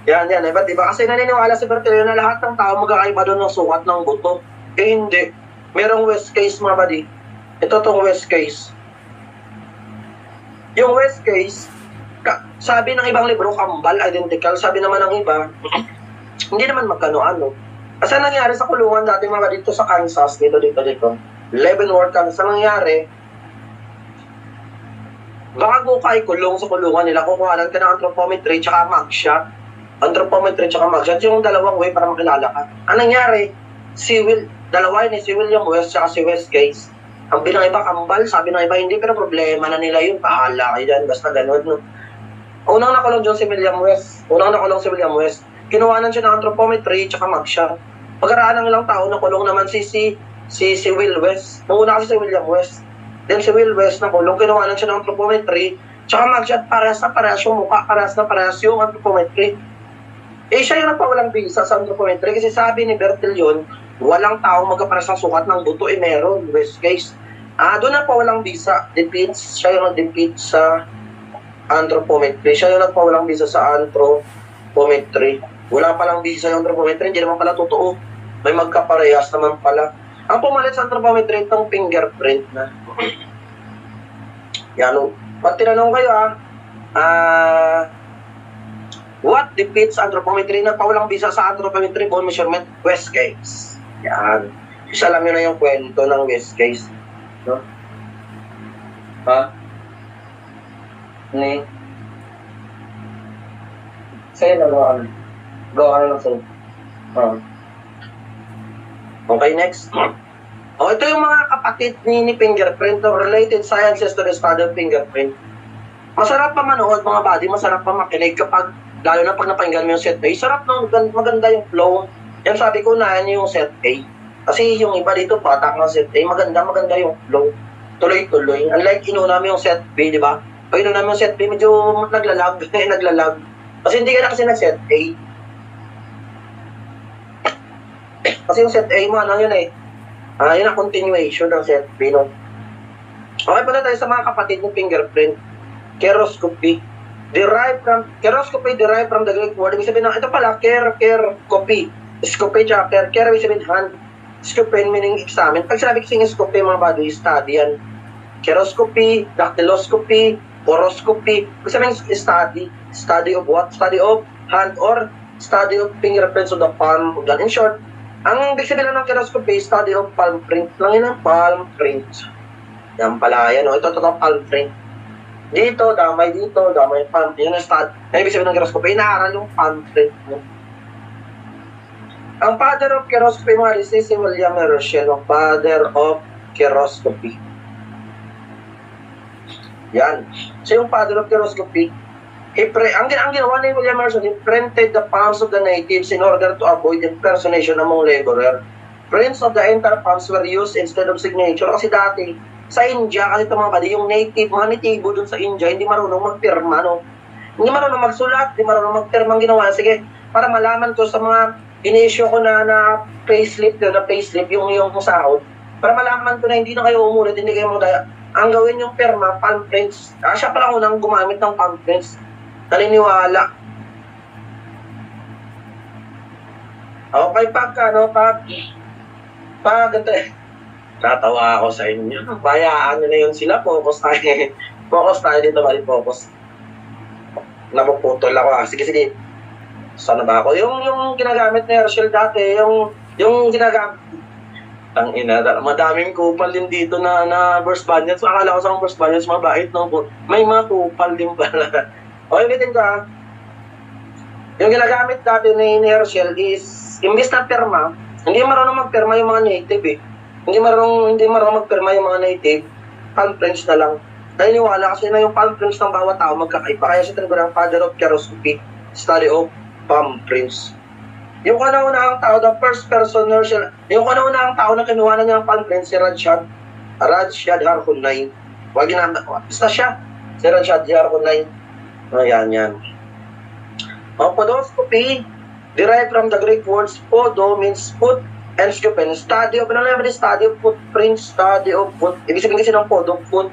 yan, iba, diba? Kasi naniniwala si Bertillon na lahat ng tao magkakaiba doon ng sukat ng buto. Hindi. Merong West case, mga buddy. Ito tong West case. Yung West case, sabi ng ibang libro, kambal, identical. Sabi naman ng iba, hindi naman magkano-ano. Kasi nangyari sa kulungan dati mga dito sa Kansas, dito. Leavenworth, Kansas, nangyari, bago ka kulong sa kulungan nila, kukuhanan ka ng anthropometry tsaka mugshot. Anthropometry tsaka mugshot, yung dalawang way para makilala ka. Ang nangyari, si William West tsaka si West Case. Ang binang iba, kambal, sabi ng iba, hindi, pero problema na nila yun, pahala kayo dyan, basta ganun, no? Unang nakulong dyan si William West. Kinuhanan siya ng anthropometry tsaka mugshot. Pagkaraan ng ilang taon, nakulong naman si Will West. Nanguna kasi si William West. Then si Will West nakulong, kinuhanan siya ng anthropometry tsaka mugshot, parehas yung mukha, parehas yung anthropometry. Siya yung nagpawalang bisa sa anthropometry kasi sabi ni Bertillon, walang tao magkapares ng sukat ng buto, meron, West case. Doon nagpawalang bisa, siya yung nag-defeat sa anthropometry. Siya yung nagpawalang bisa sa anthropometry. Wala palang bisa yung anthropometry, hindi naman pala totoo. May magkaparehas naman pala. Ang pumalit sa anthropometry, itong fingerprint na. Yan, pag tinanong kayo what defeats anthropometry? Nagpawalang bisa sa anthropometry, bone measurement, West case. Yan. Isa lang yun na yung kwento ng West case. No? Ni Sa'yo na gawa ka na lang sa'yo. Okay, next. Oh, ito yung mga kapatid ni fingerprint or related sciences to the study of fingerprint. Masarap pa manood mga buddy, masarap pa makinig kapag, lalo na pag napakinggan mo yung set A. Sarap nung maganda yung flow. Yan sabi ko na yan yung set A. Kasi yung iba dito, patak ng set A, maganda yung flow. Tuloy-tuloy. Unlike inuna mo yung set B, di ba? Pag inuna mo yung set B, medyo naglalag. Naglalag. Kasi hindi ka na kasi nag-set A. Kasi yung set A mo, ano yun eh. Yun ang continuation ng set B, no? Okay, pala tayo sa mga kapatid ng fingerprint. Keroscopy. Keroscopy derived from the Greek word. Ibig sabihin, ito pala, copy. Scopy, tsaka care, ibig sabihin, hand. Scopy, meaning examine. Pag sinabi kasing scopy, mga body, study yan. Keroscopy, dactyloscopy, poroscopy. Ibig sabihin, study. Study of what? Study of hand or study of fingerprints of the palm of the hand. In short, ang ibig sabihin ng keroscopy, study of palm print. Lang yun ang palm print. Yan pala yan. Ito palm print. Dito, damay palm. Yan ang study. Ang ibig sabihin ng keroscopy, inaaral yung palm print. Ang father of keroscopy, mga is si William Herschel, ang father of keroscopy. Yan. So yung father of keroscopy, ang ginawa ni William Herschel, he printed the palms of the natives in order to avoid impersonation among laborer. Prints of the entire palms were used instead of signature. Kasi dati, sa India, kasi ito mga badi, yung mga natibo dun sa India, hindi marunong magpirma, no? Hindi marunong magsulat, hindi marunong magpirma. Ang ginawa, sige, para malaman ko sa mga in-issue ko na payslip, yung sahod, para malaman ko na hindi na kayo umulit, hindi kayo magdaya. Ang gawin yung pirma, palm prints. Siya palang unang gumamit ng palm prints. Naniniwala. Okay, ganito eh. Tatawa ako sa inyo. Bayaan nyo na yun sila. Focus tayo dito, bali focus. Napuputol ako. Sige. Sana ba ako? Yung ginagamit ni Herschel dati, yung ginagamit. Madaming kupal din dito na burst banyans. Akala ko sa mga burst banyans, mabait, no? May mga kupal din pala. O, ulitin ko ha. Yung ginagamit dati ni Herschel is, imbis na pirma, hindi marunong magpirma yung mga native eh. Hindi marunong magpirma yung mga native, palm prints na lang. Naniniwala kasi na yung palm prints ng bawat tao magkakaiba. Kaya siya tinagurang father of keroscopy, study of palm prints. Yung kauna-unahang tao, the first person Herschel, yung kauna-unahang tao na kinuha na niya ang palm prints, si Rashad Harkundai. Basta siya, si Rashad Harkundai. Yan. Podoscopy, derived from the Greek words podo means foot and scopen. Study of footprints, study of foot. Ibig sabihin kasi ng podo, foot.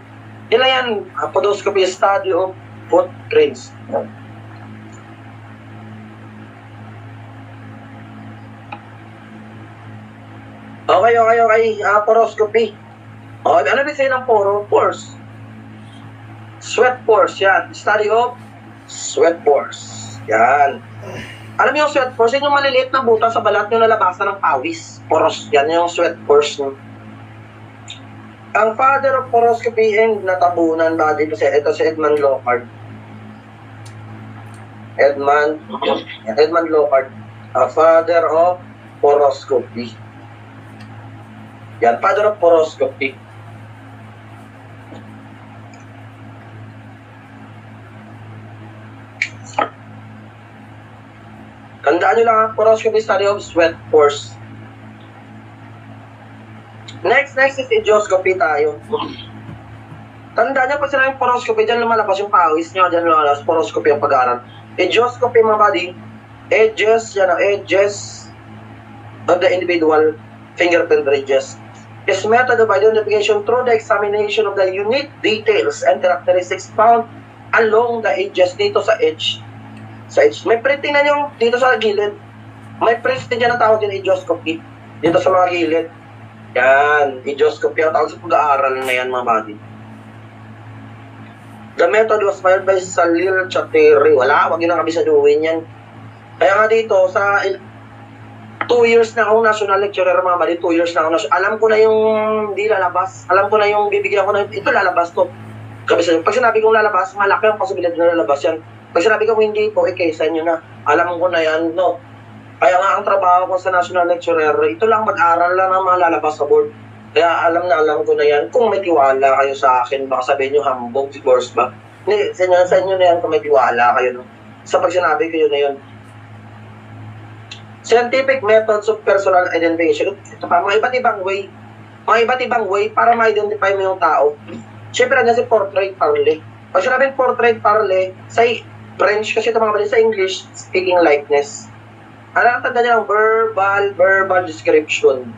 Yan. Podoscopy, study of footprints. Okay. Poroscopy. Ano ibig sabihin ng pores? Sweat pores, yan. Study of sweat pores. Yan. Alam mo yung sweat pores, yun yung maliliit na butas sa balat yung nalabasan ng pawis. Poros, yan yung sweat pores. Ang father of poroscopy and natabunan ba dito ito si Edmund Locard. Edmund Locard, a father of poroscopy. Yan, father of poroscopy. Tandaan nyo lang ang poroscopy, study of sweat pores. Next is idioscopy tayo. Tandaan nyo, pag sinabing poroscopy, dyan lumalabas yung pawis nyo, dyan lumalabas poroscopy ang pag-aaral. Idioscopy, mga buddy, edges of the individual fingerprint ridges. Is method of identification through the examination of the unique details and characteristics found along the edges, dito sa edge. May print, tingnan nyo dito sa gilid. May print din dyan na tawag din idioscopy. Dito sa mga gilid. Yan, idioscopy ang tawag sa pag-aaral na yan, mga buddy. The method was filed by Salil Chateri. Wag yun ang kabisaduhin yan. Kaya nga dito, sa 2 years na akong national lecturer, mga buddy, 2 years na akong alam ko na yung hindi lalabas. Alam ko na yung bibigyan ko na, ito lalabas to. Pag sinabi kong lalabas, malaki ang posibilidad na lalabas yan. Pag sinabi ko hindi po, kaysa nyo na. Alam ko na yan, no? Kaya nga ang trabaho ko sa National Lecturer, ito lang mag-aral lang ang mga lalabas sa board. Kaya alam ko na yan. Kung may tiwala kayo sa akin, baka sabihin nyo hambog, sigurs ba? Hindi, sa inyo na yan kung may tiwala kayo, no? Sa pag sinabi ko yun na yun. Scientific methods of personal identification. Ito pa, mga iba't ibang way. Mga iba't ibang way para ma-identify mo yung tao. Siyempre, ano si portrait parler. Pag sinabing portrait parler, sa French kasi ito mga bali, sa English, speaking likeness. Ano ang tanda niya ng verbal description.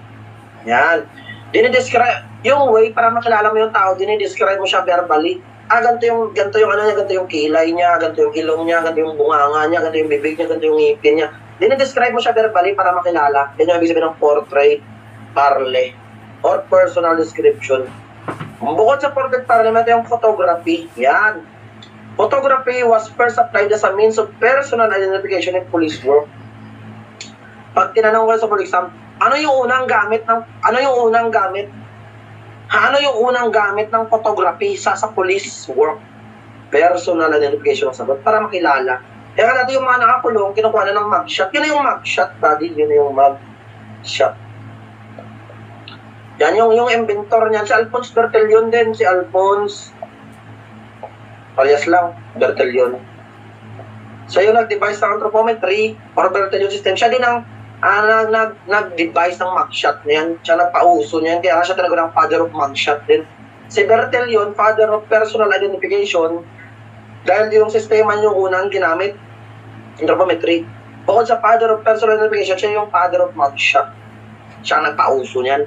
Yan. Dinidescribe, yung way para makilala mo yung tao, dinidescribe mo siya verbally. Ganito yung ano niya, ganito yung kilay niya, ganito yung ilong niya, ganito yung bunganga niya, ganito yung bibig niya, ganito yung ngipin niya. Dinidescribe mo siya verbally para makilala. Yan yung ibig sabihin ng portrait parler or personal description. Bukod sa portrait parler, ito yung photography. Yan. Photography was first applied as a means of personal identification in police work. Pag tinanong ko sa police exam, ano yung unang gamit ng photography sa police work? Personal identification ng sagot para makilala. Kaya natin yung mga nakakulong, kinukuha na ng mugshot. Yun na yung mugshot, buddy. Yun na yung mugshot. Yan yung inventor niyan. Si Alphonse Bertelion din. Si Alphonse alias lang, Bertelion. So yung nag-device ng anthropometry or Bertelion system, siya din ang nag-device ng mugshot niyan. Siya nagpauso niyan. Kaya siya talaga ng father of mugshot din. Si Bertelion, father of personal identification, dahil yung sistema yung unang ginamit, anthropometry. Bukod sa father of personal identification, siya yung father of mugshot. Siya ang nagpauso niyan.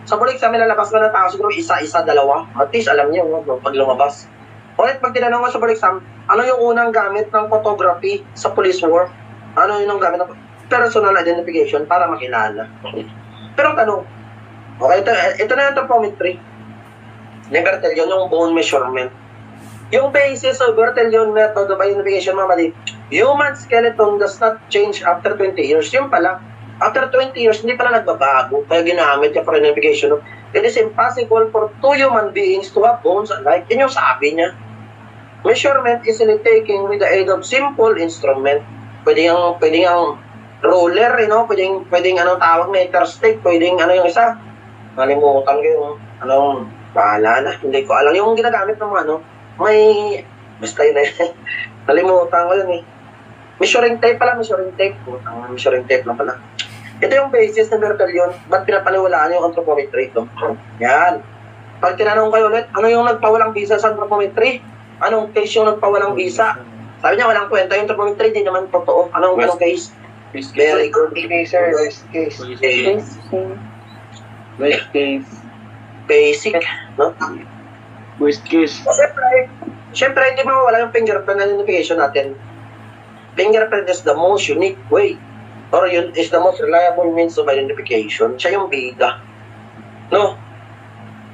Sa bulik sa amin lalabas na ng tao, siguro isa-isa, dalawa. At least alam niyo, pag lumabas. Ulit, pag tinanong ko sa bulik sa ano yung unang gamit ng photography sa police work? Ano yung gamit ng personal identification para makilala? Pero ang tanong, okay, ito na yung anthropometry. Ni Bertelion, yung bone measurement. Yung basis of Bertelion method of identification, mamali, human skeleton does not change after 20 years. Yung pala, after 20 years, hindi pala nagbabago. Kaya ginamit yung for identification. It is impossible for two human beings to have bones alike. Yun yung sabi niya. Measurement is taken with the aid of simple instrument. Pwedeng roller, pwedeng anong tawag, meter stick, pwedeng ano yung isa. Nalimutan ko yung anong, bahala na, hindi ko alam. Yung ginagamit ng may, basta yun na yun. Nalimutan ko yun eh. Measuring tape pala, measuring tape lang pala. Ito yung basis ng Bertelion, ba't pinapaniwalaan yung anthropometry ito? Yan. Pag tinanong kayo ulit, ano yung nagpawalang visa sa anthropometry? Anong case yung nagpawalang visa? Sabi niya, walang kwenta yung anthropometry, di naman totoo. Anong case? Very good. West case. West case. Basic, no? West case. Siyempre, hindi mawawala yung fingerprint identification natin. Fingerprint is the most unique way or yun is the most reliable means of identification. Siya yung bida. No?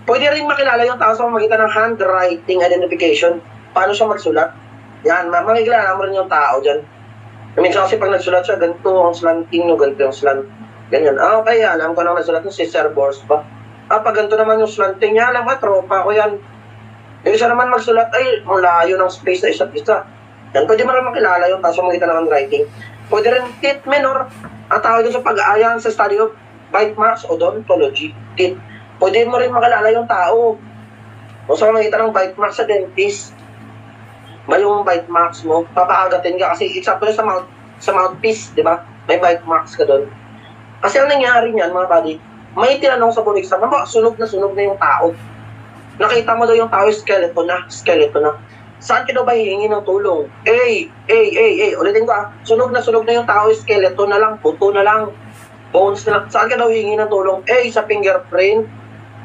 Pwede rin makilala yung tao sa pamamagitan ng handwriting identification. Paano siya magsulat? Yan, makikilala mo rin yung tao dyan. Minsan kasi pag nagsulat siya, ganito ang slanting, no? Ganito yung slant. Ganyan. Okay, alam ko na nagsulat yung si Sir Bors ba? Pag ganito naman yung slanting niya, alam ko, tropa ko yan. Yung isa naman magsulat, ay, ang layo ng space na isa't isa. Yan, pwede mo rin makilala yung tao sa pamamagitan ng handwriting. Pwede rin tit minor, ang tawag doon sa pag-aayan sa study of bite marks, odontology. Tit. Pwede mo rin makilala yung tao. O sa pamamagitan ng bite marks sa dentist. Yung bite marks mo, papakagatin ka kasi example sa mouthpiece, di ba? May bite marks ka doon. Kasi ang nangyari niyan, mga buddy, may tinanong sa bulik sa sunog na yung tao. Nakita mo daw yung tao, skeleton na. Saan ka daw ba hihingi ng tulong? Ulitin ko sunog na yung tao, skeleton na lang, buto na lang, bones na lang. Saan ka daw hihingi ng tulong? A, sa fingerprint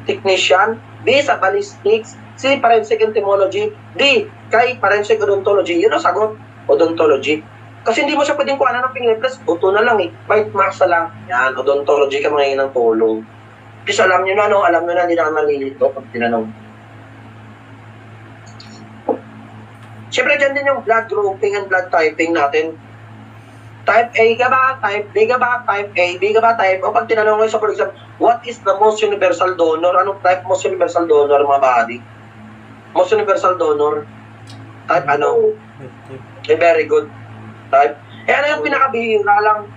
technician. B, sa ballistics. C, forensic entomology. D, kay forensic odontology. Yun ang sagot, odontology. Kasi hindi mo siya pwedeng kuhanan ng fingerprints, buto na lang bite marks na lang. Yan, odontology ka mga ng tulong. Please alam nyo na, hindi na malilito pag tinanong. Siyempre dyan din yung blood grouping and blood typing natin. Type A ka ba? Type B ka ba? Type A, B ka ba? Type O. Pag tinanong ko, for example, what is the most universal donor? Anong type most universal donor, mga body? Most universal donor? Type ano? Very good type. Ano yung pinakabihira lang?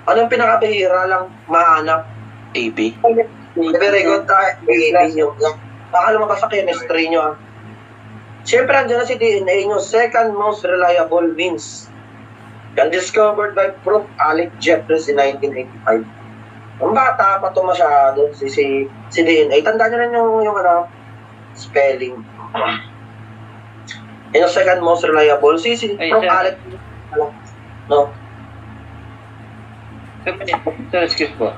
Ano yung pinakabihira lang mahanap? AP. Very good type. Baka lumabas sa chemistry nyo. Siyempre, andyan na si DNA nyo. Second most reliable means. Yan discovered by Prof. Alec Jeffries in 1985. Ang bata pa ito masyado, si DNA. Tandaan nyo rin yung spelling. Yung second most reliable, si Ay, Prof. sir. Alec. No? Sir, excuse po.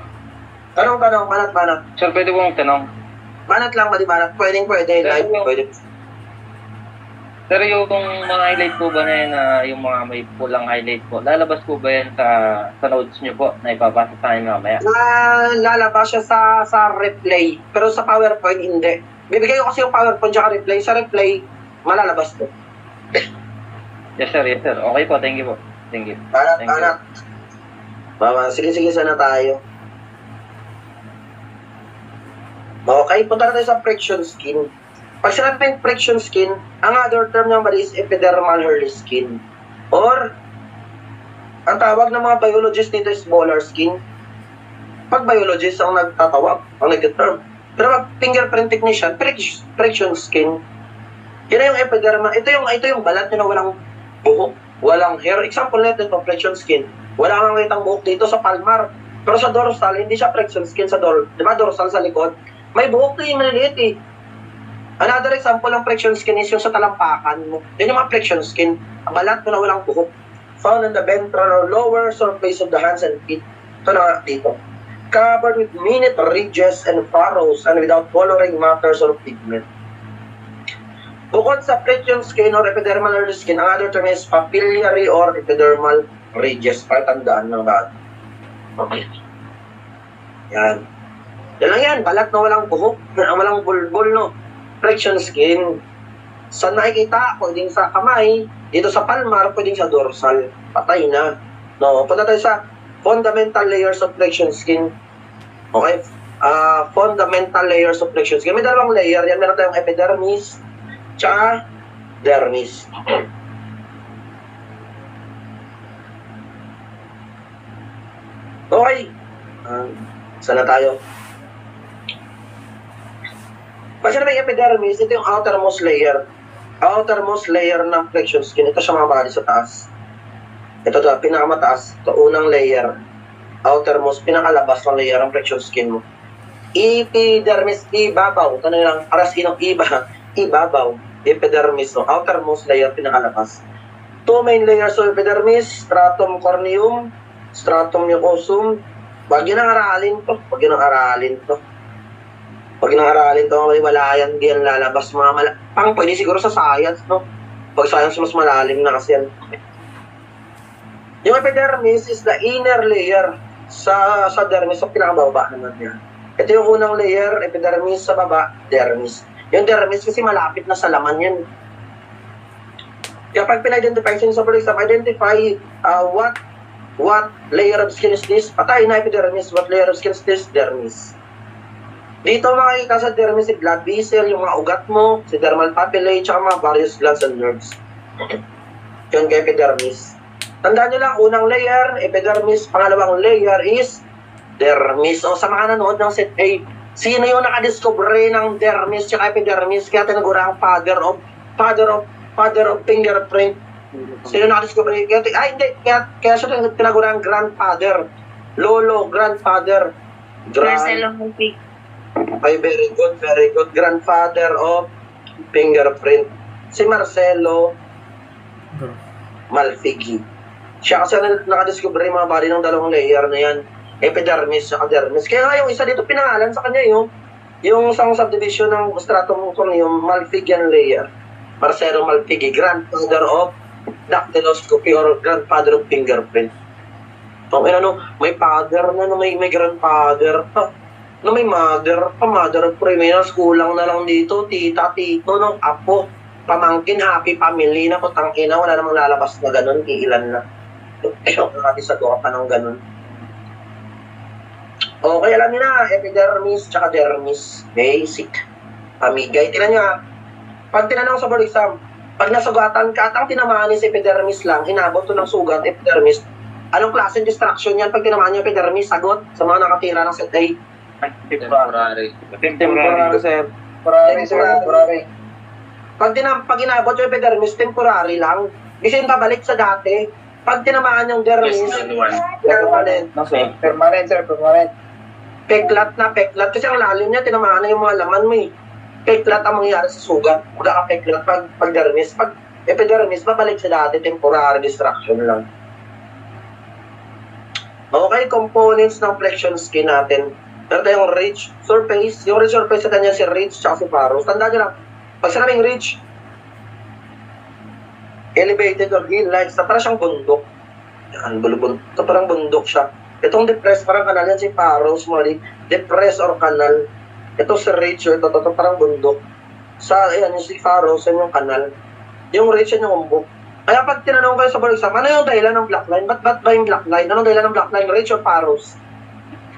Tanong, banat. Sir, pwede po tanong. Banat lang, banat. Pwede, live, pwede. Sir, yung mga highlight po ba na yun, yung mga may pulang highlight po, lalabas po ba yan sa notes nyo po na ipapasa sa akin mamaya? Lalabas siya sa replay, pero sa PowerPoint hindi. Bibigay ko kasi yung PowerPoint tsaka replay. Sa replay, malalabas to. Yes, sir. Okay po, thank you po. Thank you. Banat. Mama, sige, sana tayo. Okay, punta na tayo sa friction skin. Pag sinabing friction skin, ang other term naman is epidermal hair skin. Or, ang tawag ng mga biologist dito is molar skin. Pag biologist ang nagtatawag, ang nag-term. Pero pag fingerprint technician, friction skin. Yun na yung epidermal. Ito yung balat nyo na walang buhok, walang hair. Example nito itong friction skin. Wala kang kitang buhok dito sa palmar. Pero sa dorsal, hindi siya friction skin sa diba dorsal sa likod? May buhok na yung maliliit eh. Another example ng friction skin is yung sa talampakan mo. Yun yung mga friction skin. Ang balat mo na walang buhok. Found on the ventral or lower surface of the hands and feet. Ito na dito. Covered with minute ridges and furrows and without coloring matters or pigment. Bukod sa friction skin or epidermal skin, ang other term is papillary or epidermal ridges. Para tandaan ng lahat. Okay. Yan. Yan lang yan. Balat na walang buhok. Walang bulbul, no? Friction skin. Saan nakikita? Pwedeng sa kamay. Dito sa palmar, pwedeng sa dorsal. Patay na. No, punta tayo sa fundamental layers of friction skin. Okay? Fundamental layers of friction skin. May dalawang layer. Yan, meron tayong epidermis tsaka dermis. Okay. Saan na tayo? Kasi na may epidermis, ito yung outermost layer. Outermost layer ng friction skin. Ito siya mga bali sa taas. Ito pinakamataas. Ito unang layer. Outermost, pinakalabas ng layer ng friction skin mo. Epidermis, ibabaw. Ito na lang, aras inong ibabaw. Epidermis, no? Outermost layer, pinakalabas. Two main layers of epidermis, stratum corneum, stratum mucosum. Huwag yun ang aralin to. Pag nang-aralin to, wala yan, di yan lalabas mga pwede siguro sa science, no? Pag science, mas malalim na kasi yan. Yung epidermis is the inner layer sa dermis, sa pinakababa naman yan. Ito yung unang layer, epidermis, sa baba, dermis. Yung dermis kasi malapit na sa laman yan. Kaya pag pina-identify, for example, identify what layer of skin is this? Patay na epidermis. What layer of skin is this? Dermis. Dito makikita sa dermis si blood vessel, yung mga ugat mo, si dermal papillae, tsaka mga various glands and nerves. Yun kay epidermis. Tandaan nyo lang, unang layer, epidermis, pangalawang layer is dermis. O sa mga nanood ng set A, sino yung nakadiscovery ng dermis tsaka epidermis? Kaya tinagurang father of fingerprint. Sino nakadiscovery? Kaya siya tinagurang grandfather. Lolo, grandfather. Marcelo Malfigi. Ay, very good. Grandfather of fingerprint. Si Marcelo Malfigi. Siya kasi nakadiscover yung mga body ng dalawang layer na yan. Epidermis at dermis. Kaya nga yung isa dito pinangalan sa kanya yung isang subdivision ng stratum corneum, Malfigian layer. Marcelo Malfigi, grandfather of dactyloscopy or grandfather of fingerprint. May father na, may grandfather pa. May mother of criminals, kulang na lang dito, tita, tito, apo, pamangkin, happy family na, putang ina, wala namang lalabas na ganun, iilan na. Nakatisago ka pa ng ganun. Okay, alam niyo na, epidermis, tsaka dermis, basic. Amigay, tinan nyo ha, pag tinanong sa board exam, Pag nasugatan ka at ang tinamaan niya sa epidermis lang, inabot to ng sugat, epidermis, anong klaseng distraction yan pag tinamaan niya epidermis? Sagot sa mga nakatira ng set A. Temporary. Temporary, sir. Temporary. Pag inabot yung epidermis, temporary lang. Kasi yung babalik sa dati. Pag tinamaan yung dermis, permanent. No, sir. Permanent, sir. Permanent. Peklat na peklat. Kasi ang lalim niya, tinamaan na yung mga laman mo eh. Peklat ang mangyayari sa sugat. Magkaka-peklat pag dermis. Pag epidermis, babalik sa dati, temporary distraction lang. Okay, components ng flexion skin natin. Meron tayong ridge surface. Yung ridge surface sa kanya si ridge tsaka si parus. Tandaan nyo lang, pag sinabing ridge, elevated or hill-like, sa parang siyang bundok. Yan, bulubund. Ito parang bundok siya. Itong depressed, parang kanal yan si parus, mali. Depressed or kanal. Ito si ridge, ito parang bundok. Sa, ayan, yung si parus, yan yung kanal. Yung ridge, yan yung umbok. Kaya pag tinanong kayo sa board exam, ano yung dahilan ng black line? Ba't ba yung black line? Anong dahilan ng black line? Ridge or parus?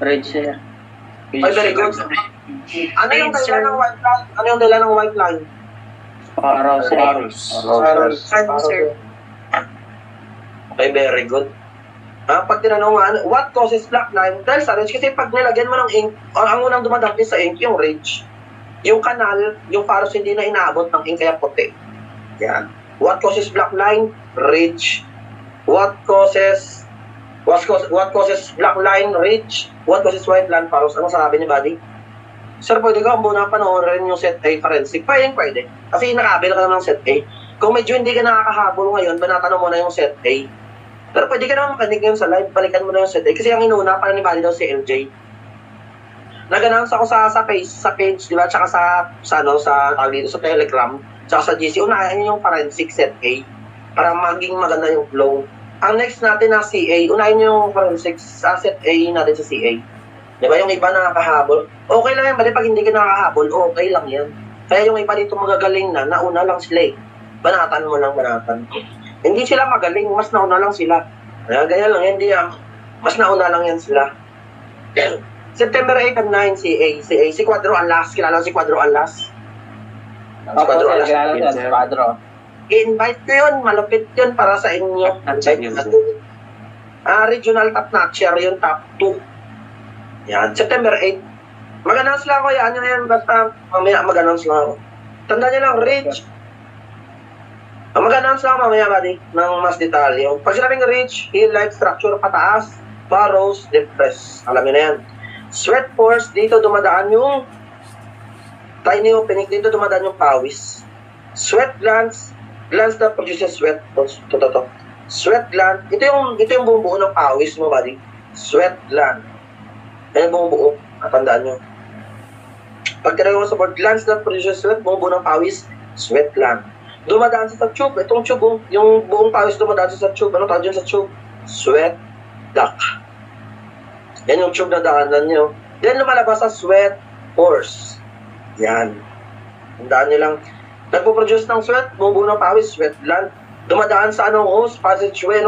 Ridge siya. Ay, very good. Ano yung dahilan ng white line? Ano yung dahilan ng white line? Parus. Sir. Okay, very good. Pag tinanong what causes black line? Dahil sa ridge, kasi pag nilagyan mo ng ink, ang unang dumadampis sa ink, yung ridge. Yung kanal, yung parus hindi na inaabot ng ink, kaya puti. Yan. What causes black line? Ridge. What causes black line? Ridge. What causes white line? Parus. Ano sabi ni Buddy? Sir, pwede ka muna panoorin yung set A forensic. Pwede. Kasi nakabil ka naman ng set A. Kung medyo hindi ka nakakahabol ngayon, banatan mo na yung set A. Pero pwede ka naman makanig ngayon sa live, balikan mo na yung set A. Kasi ang inuna, para ni Buddy daw si LJ. Nag-announce ako sa page, di ba? Tsaka sa tawag dito, sa Telegram. Tsaka sa GC, unahin yung forensic set A para maging maganda yung flow. Ang next natin na CA, unahin yung forensic sa set A natin sa CA. Diba yung iba nakakahabol? Okay lang yan, bali pag hindi ka nakakahabol, okay lang yan. Kaya yung iba dito magagaling na, nauna lang sila eh. Banatan mo lang, banatan. Hindi sila magaling, mas nauna lang sila. Ganyan lang, hindi yan. Mas nauna lang yan sila. September 8 and 9, CA. Si Quadro Alas, kilala si Quadro Alas? Opo, sir. Kilala sir. Quadro. I-invite ko yun, malupit yun para sa inyo. Regional top notcher yung top 2. Yan, September 8. Mag-announce lang ako yan, basta mamaya mag-announce lang ako. Tandaan nyo lang, Ridge. Mag-announce lang mamaya, buddy, ng mas detalye. Pag sinabing Ridge, hill-like structure pataas, furrows, depressed. Alam nyo na yan. Sweat pores, dito dumadaan yung tiny opening, dito dumadaan yung pawis. Sweat glands that produces sweat. Sweat gland, ito yung bumubuo ng pawis mo, buddy. Sweat gland. Yan yung bumubuo. Tandaan nyo. Pag tinanong mo sa board, glands that produces sweat, bumubuo ng pawis, sweat gland. Dumadaan sa tube. Itong tube, yung buong pawis dumadaan sa tube. Ano tawag dyan sa tube? Sweat duct. Yan yung tube na daanan nyo. Then lumalabas sa sweat pores. Yan. Tandaan nyo lang. Nagpo-produce ng sweat, bumubuo ng pawis, sweat gland. Dumadaan sa anong hose, passageway,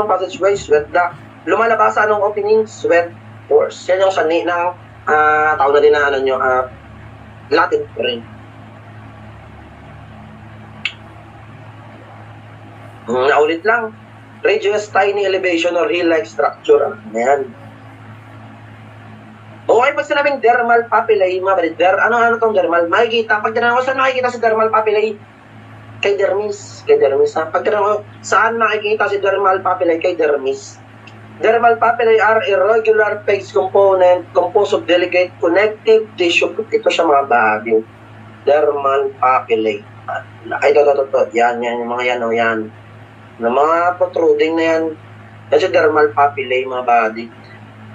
sweat duct. Lumalabas sa anong opening, sweat pores. Yan yung sani ng tawag na din na Latin rin. Naulit lang. Radius tiny elevation or hill-like structure. Ayan. Okay, pag sinabing dermal papillae, ano tong dermal? Makikita, pag tinanong ko, saan makikita si dermal papillae? Kay dermis. Pag tinanong ko, saan makikita si dermal papillae? Kay dermis. Dermal papillae are irregular phase component composed of delicate connective tissue. Ito siya mga bahagi. Dermal papillae. Ay, ito. Yan, yung mga yan, yan. Na mga protruding na yan. Yan si dermal papillae, mga body.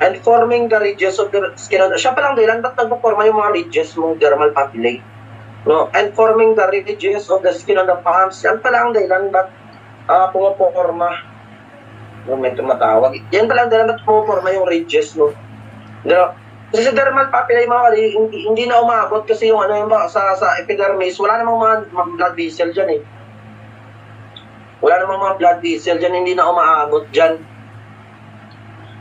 And forming the ridges of the skin. Siya palang dahilan, ba't nagpaporma yung mga ridges mong dermal papillae? No? And forming the ridges of the skin on the palms. Yan pala ang dahilan, ba't pumaporma? No, may tumatawag. Yan pala ang dahilan, ba't pumaporma yung ridges, no? No? Kasi sa dermal papillae, mga kali, hindi na umabot kasi yung sa epidermis, wala namang mga blood vessel dyan eh. Wala namang mga blood vessel dyan, hindi na umaabot dyan.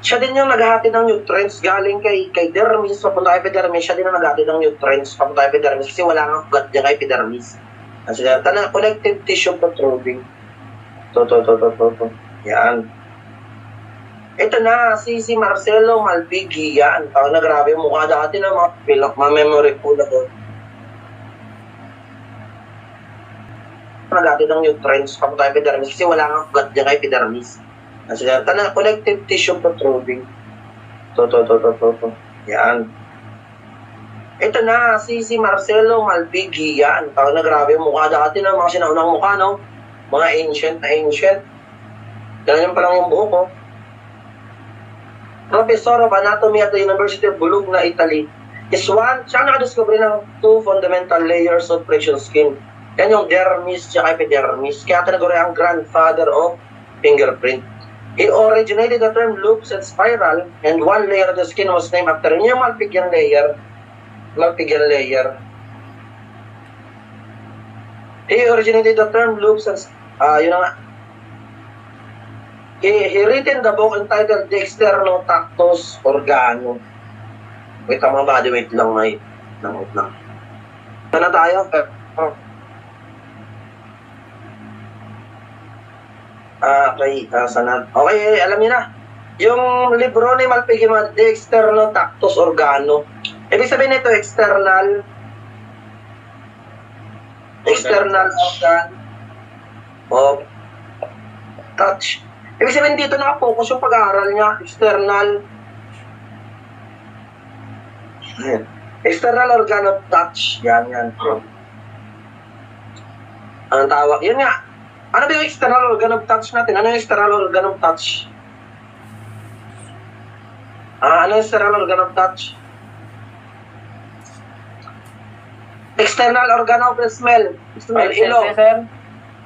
Siya din yung naghahatid ng nutrients galing kay dermis, papunta kay epidermis, siya din ang naghahatid ng nutrients papunta kay epidermis kasi wala nga ugat dyan kay epidermis. Kasi connective tissue protruding. To. Yan. Ito na, si Marcelo Malpighi, yan. Tawag na grabe yung mukha dati na ma-memory po na doon. Dati ng nutrients papunta epidermis kasi wala nga ugat dyan kay epidermis. Kasi connective tissue protruding. To. Yan. Ito na, si Marcelo Malpighi, yan. Tawag na grabe yung mukha dati na mga sinaunang mukha, no? Mga ancient. Ganyan pa lang yung buhok, oh. Professor of Anatomy at the University of Bologna, Italy, siya nakadiscover ng 2 fundamental layers of precious skin. Yan yung dermis at epidermis. Kaya tinaguri ang grandfather of fingerprint. He originated the term loops and spiral, and one layer of the skin was named after him. Yung Malpighian layer. He originated the term loops and yun nga. He written the book entitled The Externotactus Organo. Wait lang mga body, wait lang. Wait lang. Ano tayo? Okay, sana. Okay, alam niyo na. Yung libro ni Malpighi, The Externotactus Organo. Ibig sabihin nito, external organ of touch. Ibig sabihin dito nakapokus yung pag-aaral niya, external organ of touch. Yan. Anong tawag? Yun nga. Ano ba yung external organ of touch natin? Ano yung external organ of touch? Ano yung external organ of touch? External organ of smell. Ilong.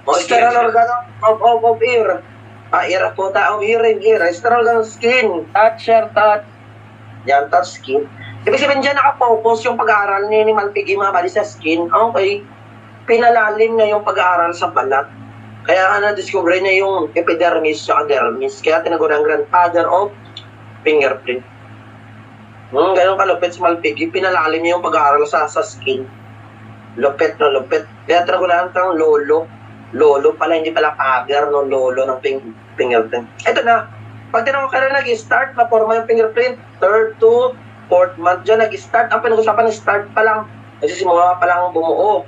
External organ of ear. Ear po tayo, hearing, external organ of skin. Touch. Yan, touch skin. Ibig sabihin dyan nakapokus yung pag-aaral ni Malpighi mga bali sa skin. Okay. Pinalalim niya yung pag-aaral sa balat. Kaya na-discover niya yung epidermis at dermis. Kaya tinaguri ang grandfather of fingerprint. Ganun kalupit si Malpighi. Pinalalim niya yung pag-aaral sa skin. Lupit. Kaya tinagulaan kang lolo. Lolo pala, hindi pala pagar, no? Lolo ng fingerprint. Ito na. Pag tinawag ka na nag-start, maporma yung fingerprint, 3rd to 4th month dyan nag-start. Ang pinag-usapan ng start pa lang. Kasi simula pa lang bumuo.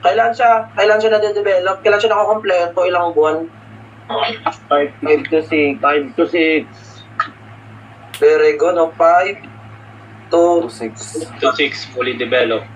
Kailan siya na-develop? Kailan siya nakakompleto? Ilang buwan? 5 to 6. Very good, no? 5 to 6 fully developed.